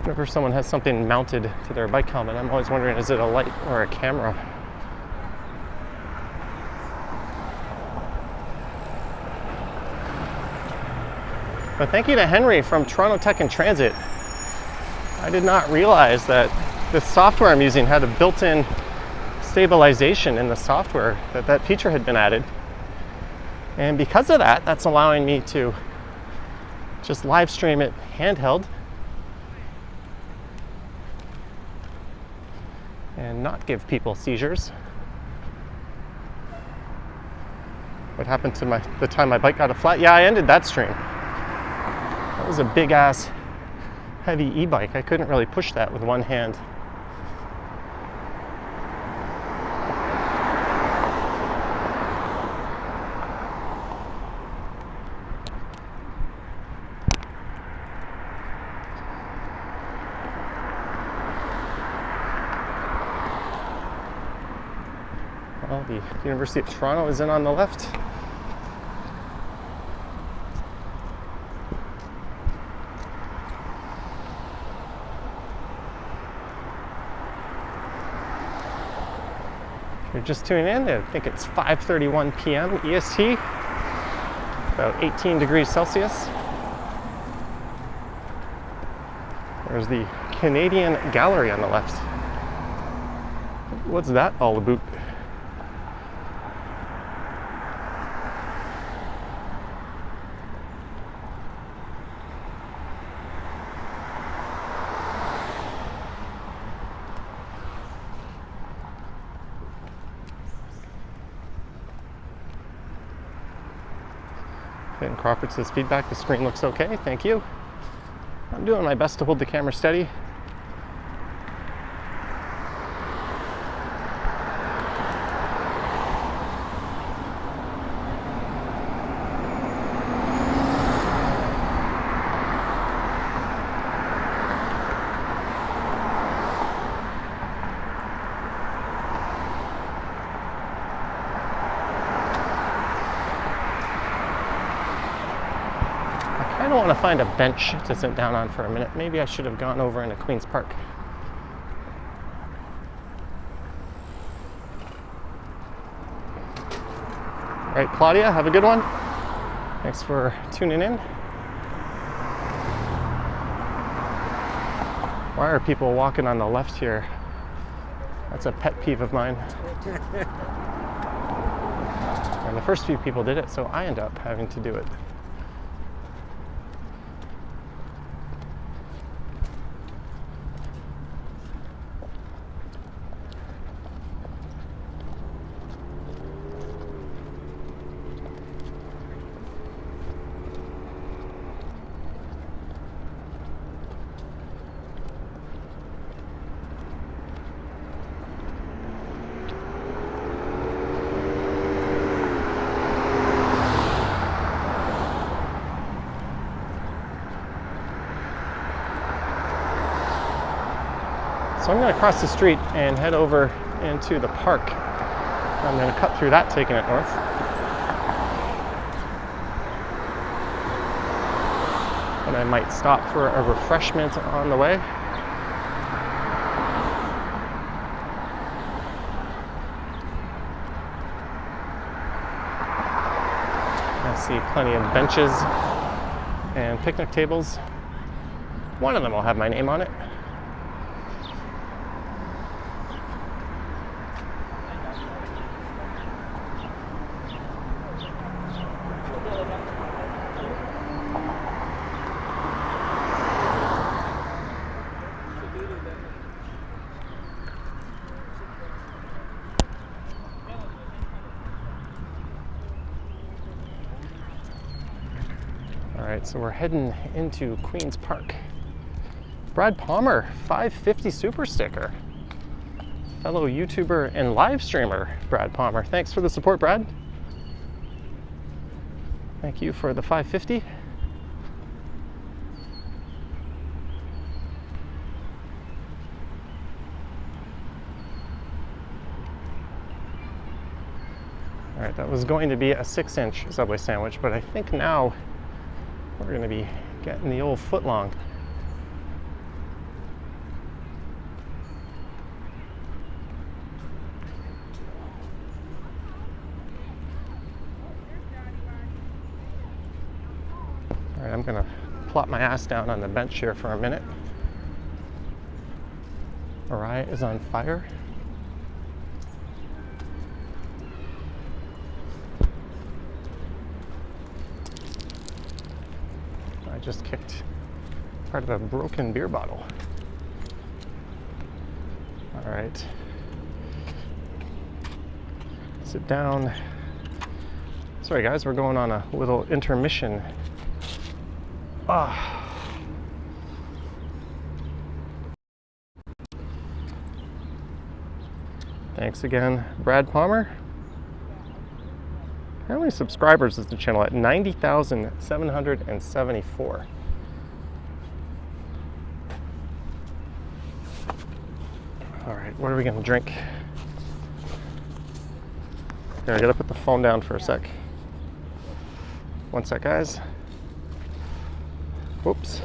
S1: Whenever someone has something mounted to their bike helmet, I'm always wondering, is it a light or a camera? But thank you to Henry from Toronto Tech and Transit. I did not realize that the software I'm using had a built-in stabilization in the software, that feature had been added. And because of that, that's allowing me to just live stream it handheld and not give people seizures. What happened to the time my bike got a flat? Yeah, I ended that stream. That was a big ass heavy e-bike. I couldn't really push that with one hand. Well, the University of Toronto is in on the left. you're just tuning in, I think it's 5:31 p.m. EST, about 18 degrees Celsius. There's the Canadian Gallery on the left. What's that all about? Ben Crawford says feedback, the screen looks okay, thank you. I'm doing my best to hold the camera steady. I don't want to find a bench to sit down on for a minute. Maybe I should have gone over into Queen's Park. All right, Claudia, have a good one. Thanks for tuning in. Why are people walking on the left here? That's a pet peeve of mine. And the first few people did it, so I end up having to do it. So I'm going to cross the street and head over into the park. I'm going to cut through that, taking it north. And I might stop for a refreshment on the way. I see plenty of benches and picnic tables. One of them will have my name on it. All right, so we're heading into Queen's Park. Brad Palmer, 550 super sticker. Fellow YouTuber and live streamer, Brad Palmer. Thanks for the support, Brad. Thank you for the 550. All right, that was going to be a 6-inch Subway sandwich, but I think now we're going to be getting the old foot long. All right, I'm going to plop my ass down on the bench here for a minute. Mariah is on fire. Just kicked part of a broken beer bottle. All right. Sit down. Sorry guys, we're going on a little intermission. Thanks again, Brad Palmer. How many subscribers is the channel at? 90,774. All right, what are we gonna drink? Here, I gotta put the phone down for a sec. One sec, guys. Whoops.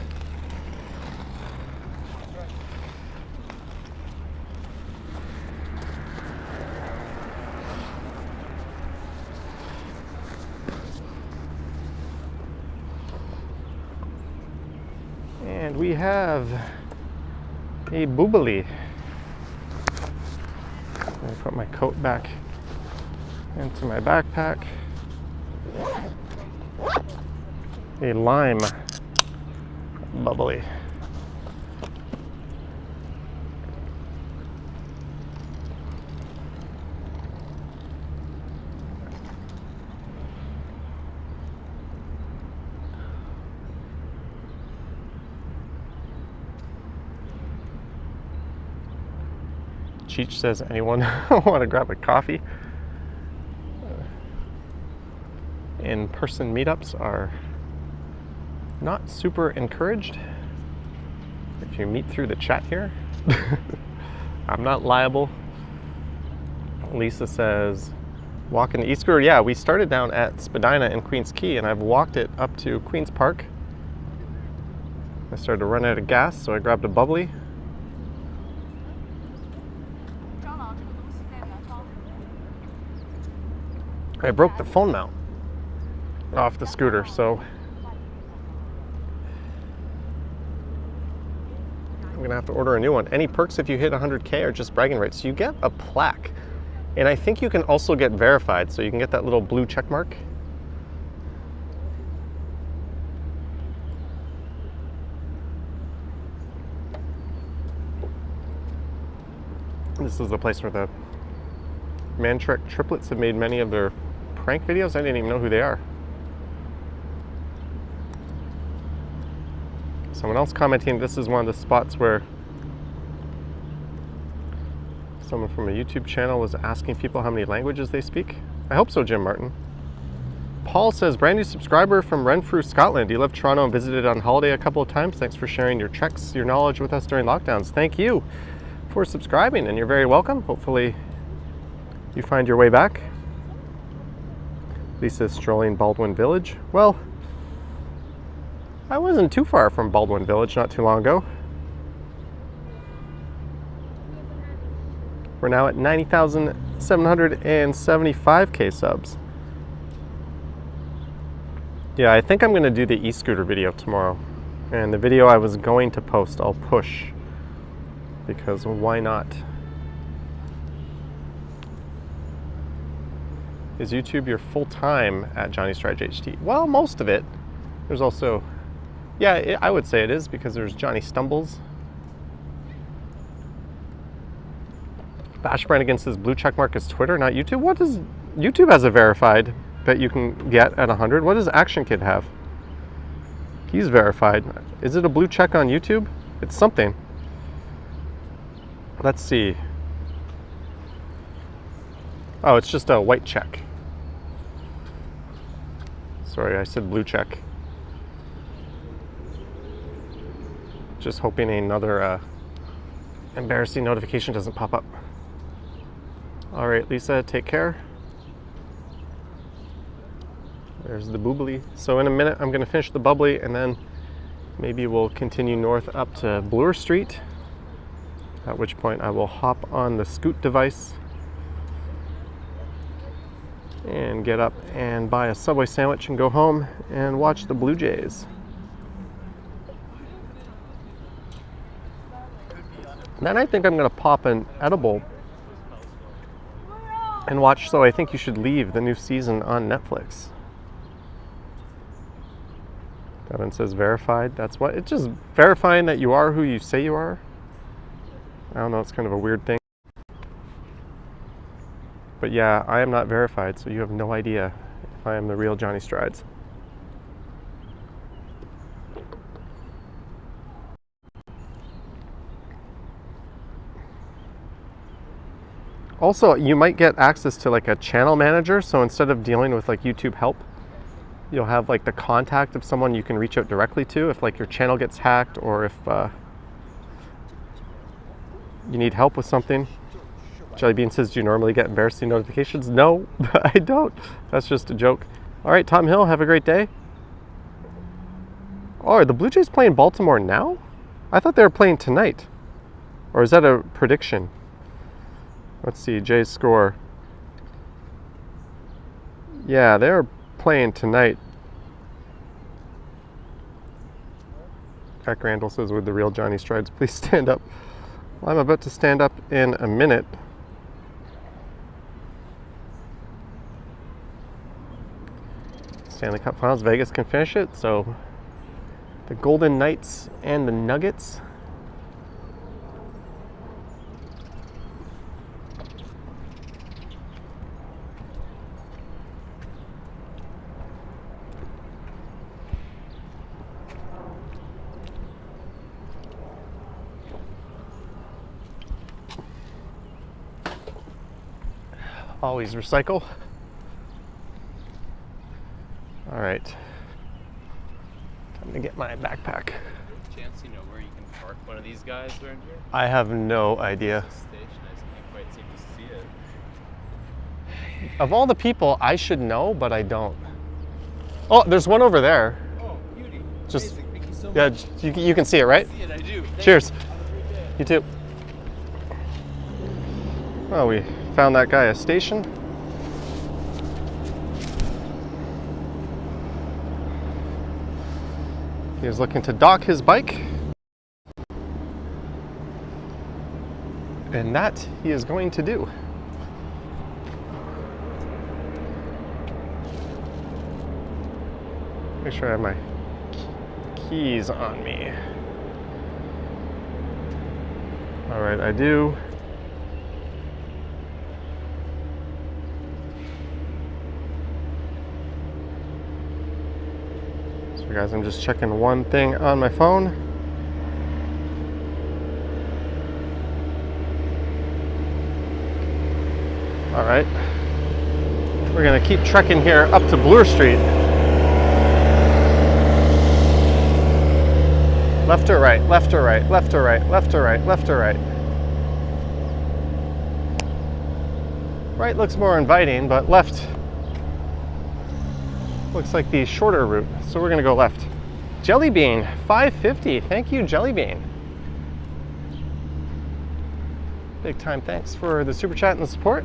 S1: have a boobily. I'm gonna put my coat back into my backpack. A lime bubbly. Cheech says, anyone want to grab a coffee? In-person meetups are not super encouraged. If you meet through the chat here, I'm not liable. Lisa says, walking the e-scooter. Yeah, we started down at Spadina in Queens Quay, and I've walked it up to Queens Park. I started to run out of gas, so I grabbed a bubbly. I broke the phone mount off the scooter, so I'm gonna have to order a new one. Any perks if you hit 100K or just bragging rights? You get a plaque, and I think you can also get verified, so you can get that little blue check mark. This is the place where the Mantrek triplets have made many of their prank videos. I didn't even know who they are. Someone else commenting, this is one of the spots where someone from a YouTube channel was asking people how many languages they speak. I hope so, Jim Martin. Paul says, brand new subscriber from Renfrew, Scotland. You left Toronto and visited on holiday a couple of times. Thanks for sharing your treks, your knowledge with us during lockdowns. Thank you for subscribing, and you're very welcome. Hopefully you find your way back. Lisa's strolling Baldwin Village. Well, I wasn't too far from Baldwin Village not too long ago. We're now at 90,775K subs. Yeah, I think I'm going to do the e-scooter video tomorrow. And the video I was going to post, I'll push. Because why not? Is YouTube your full-time at Johnny Strides HT? Well, most of it. There's also, yeah, I would say it is, because there's Johnny Stumbles. Bash Brannigan says blue checkmark is Twitter, not YouTube. What does YouTube has a verified that you can get at 100? What does Action Kid have? He's verified. Is it a blue check on YouTube? It's something. Let's see. Oh, it's just a white check. Sorry, I said blue check. Just hoping another embarrassing notification doesn't pop up. All right, Lisa, take care. There's the boobly. So in a minute, I'm gonna finish the bubbly, and then maybe we'll continue north up to Bloor Street, at which point I will hop on the Scoot device and get up and buy a Subway sandwich and go home and watch the Blue Jays. Then I think I'm gonna pop an edible and watch So I Think You Should Leave, the new season on Netflix. Devin says verified. That's what, it's just verifying that you are who you say you are. I don't know, it's kind of a weird thing. But yeah, I am not verified, so you have no idea if I am the real Johnny Strides. Also, you might get access to like a channel manager, so instead of dealing with like YouTube help, you'll have like the contact of someone you can reach out directly to if like your channel gets hacked, or if you need help with something. Jellybean says, do you normally get embarrassing notifications? No, I don't. That's just a joke. All right, Tom Hill, have a great day. Oh, are the Blue Jays playing Baltimore now? I thought they were playing tonight. Or is that a prediction? Let's see, Jays score. Yeah, they're playing tonight. Scott Grandel says, with the real Johnny Strides, please stand up. Well, I'm about to stand up in a minute. Stanley Cup Finals, Vegas can finish it, so the Golden Knights and the Nuggets. Always recycle. All right, time to get my backpack.
S2: Chance, you know where you can park one of these guys around here?
S1: I have no idea.
S2: Station, I can't quite seem to see it.
S1: Of all the people, I should know, but I don't. Oh, there's one over there.
S2: Oh, beauty.
S1: Just,
S2: amazing. Thank you so
S1: yeah,
S2: much.
S1: you can see it, right?
S2: I see it, I do. Thank
S1: Cheers.
S2: you. Have a great day.
S1: You too. Well, we found that guy a station. He is looking to dock his bike. And that he is going to do. Make sure I have my keys on me. All right, I do. So guys, I'm just checking one thing on my phone. All right, we're gonna keep trekking here up to Bloor Street. Left or right, left or right, left or right, left or right, left or right. Right looks more inviting, but left looks like the shorter route. So we're gonna go left. Jelly Bean, $5.50. Thank you, Jelly Bean. Big time thanks for the super chat and the support.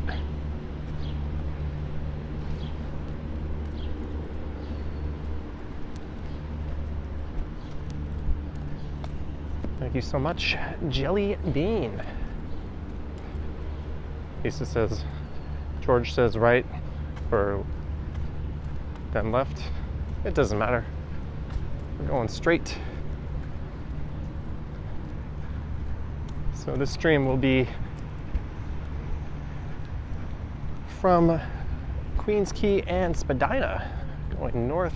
S1: Thank you so much, Jelly Bean. Lisa says, George says right, or then left. It doesn't matter. We're going straight. So this stream will be from Queens Quay and Spadina, going north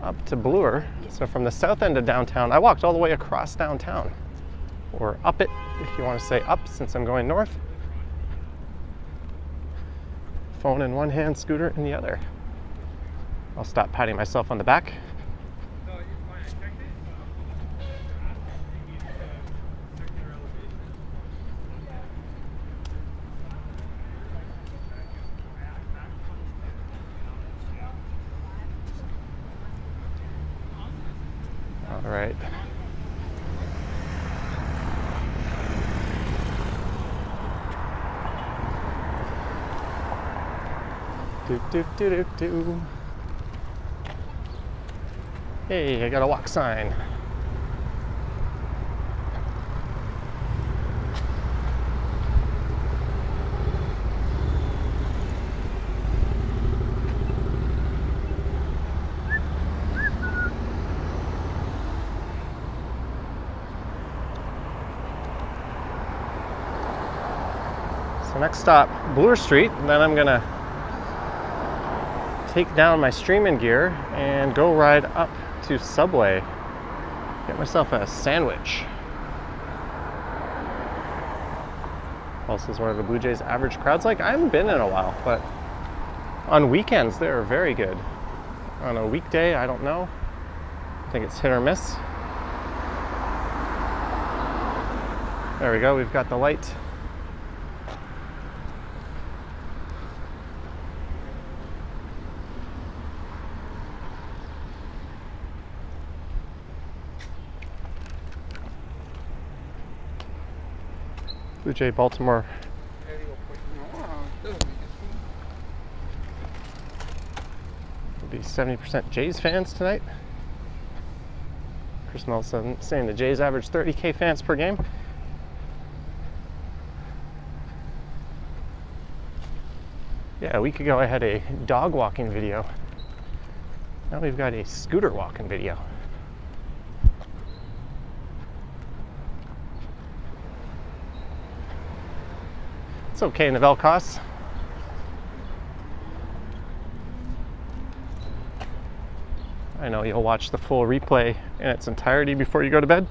S1: up to Bloor. So from the south end of downtown, I walked all the way across downtown, or up it, if you want to say up, since I'm going north. Phone in one hand, scooter in the other. I'll stop patting myself on the back. All right. Do, do, do, do, do. Hey, I got a walk sign. So next stop, Bloor Street, and then I'm gonna take down my streaming gear and go ride up to Subway. Get myself a sandwich. Also is one of the Blue Jays' average crowds like? I haven't been in a while, but on weekends they're very good. On a weekday, I don't know. I think it's hit or miss. There we go, we've got the light. Blue Jay Baltimore. Will be 70% Jays fans tonight. Chris Melson saying the Jays average 30K fans per game. Yeah, a week ago I had a dog walking video. Now we've got a scooter walking video. It's okay, Novell costs. I know you'll watch the full replay in its entirety before you go to bed.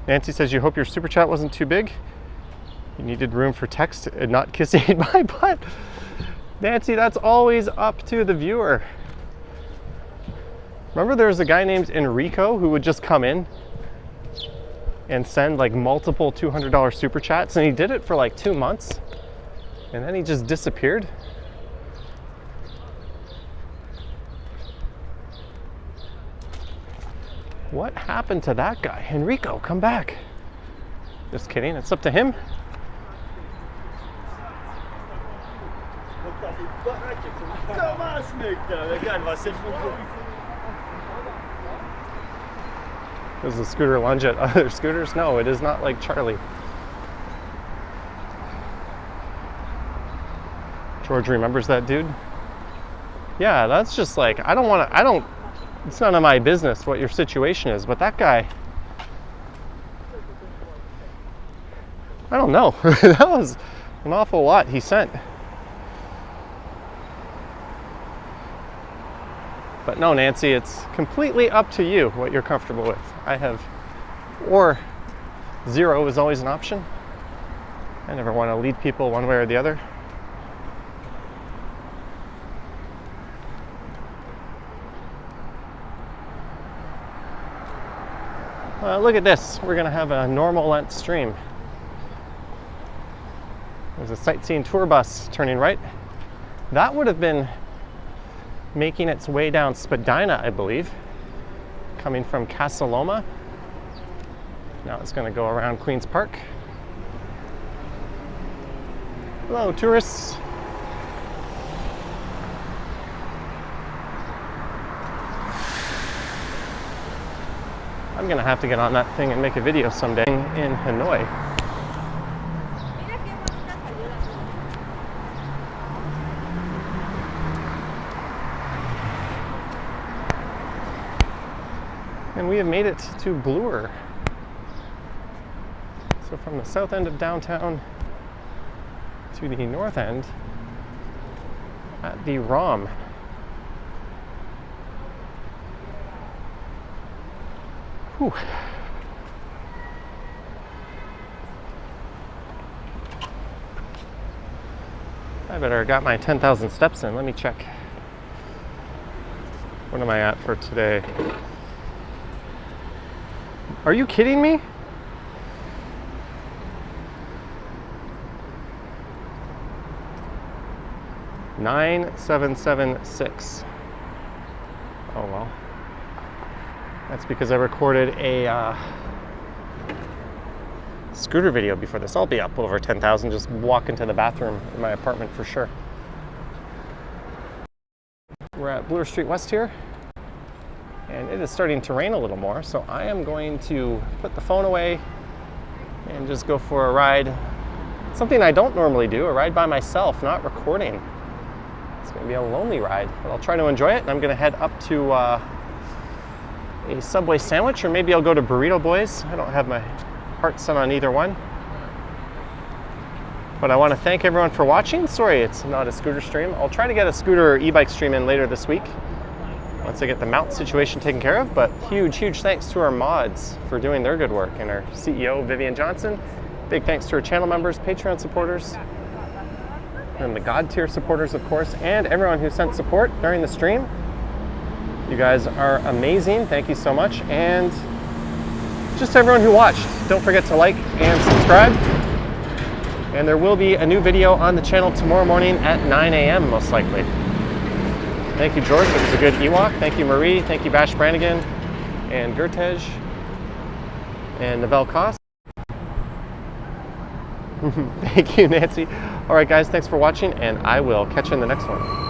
S1: Nancy says you hope your super chat wasn't too big. You needed room for text and not kissing my butt. Nancy, that's always up to the viewer. Remember there was a guy named Enrico who would just come in and send like multiple $200 super chats, and he did it for like 2 months and then he just disappeared. What happened to that guy? Enrico, come back. Just kidding, it's up to him. Does the scooter lunge at other scooters? No, it is not like Charlie. George remembers that dude? Yeah, that's just like, it's none of my business what your situation is, but that guy, I don't know. That was an awful lot he sent. But no, Nancy, it's completely up to you what you're comfortable with. I have, or 0 is always an option. I never want to lead people one way or the other. Look at this. We're going to have a normal length stream. There's a sightseeing tour bus turning right. That would have been making its way down Spadina, I believe, coming from Casa Loma. Now it's going to go around Queen's Park. Hello, tourists. I'm going to have to get on that thing and make a video someday in Hanoi. And we have made it to Bloor. So from the south end of downtown to the north end at the ROM. Whew. I better got my 10,000 steps in. Let me check. What am I at for today? Are you kidding me? $9,776. Oh well. That's because I recorded a scooter video before this. I'll be up over 10,000. Just walk into the bathroom in my apartment for sure. We're at Bloor Street West here. And it is starting to rain a little more, so I am going to put the phone away and just go for a ride. Something I don't normally do, a ride by myself, not recording. It's going to be a lonely ride, but I'll try to enjoy it. And I'm going to head up to a Subway sandwich, or maybe I'll go to Burrito Boys. I don't have my heart set on either one. But I want to thank everyone for watching. Sorry, it's not a scooter stream. I'll try to get a scooter or e-bike stream in later this week, once I get the mount situation taken care of. But huge thanks to our mods for doing their good work, and our CEO, Vivian Johnson. Big thanks to our channel members, Patreon supporters, and the God tier supporters, of course, and everyone who sent support during the stream. You guys are amazing. Thank you so much. And just everyone who watched, don't forget to like and subscribe. And there will be a new video on the channel tomorrow morning at 9 a.m. most likely. Thank you, George. It was a good Ewok. Thank you, Marie. Thank you, Bash Brannigan and Gertej and Novell Koss. Thank you, Nancy. All right, guys, thanks for watching, and I will catch you in the next one.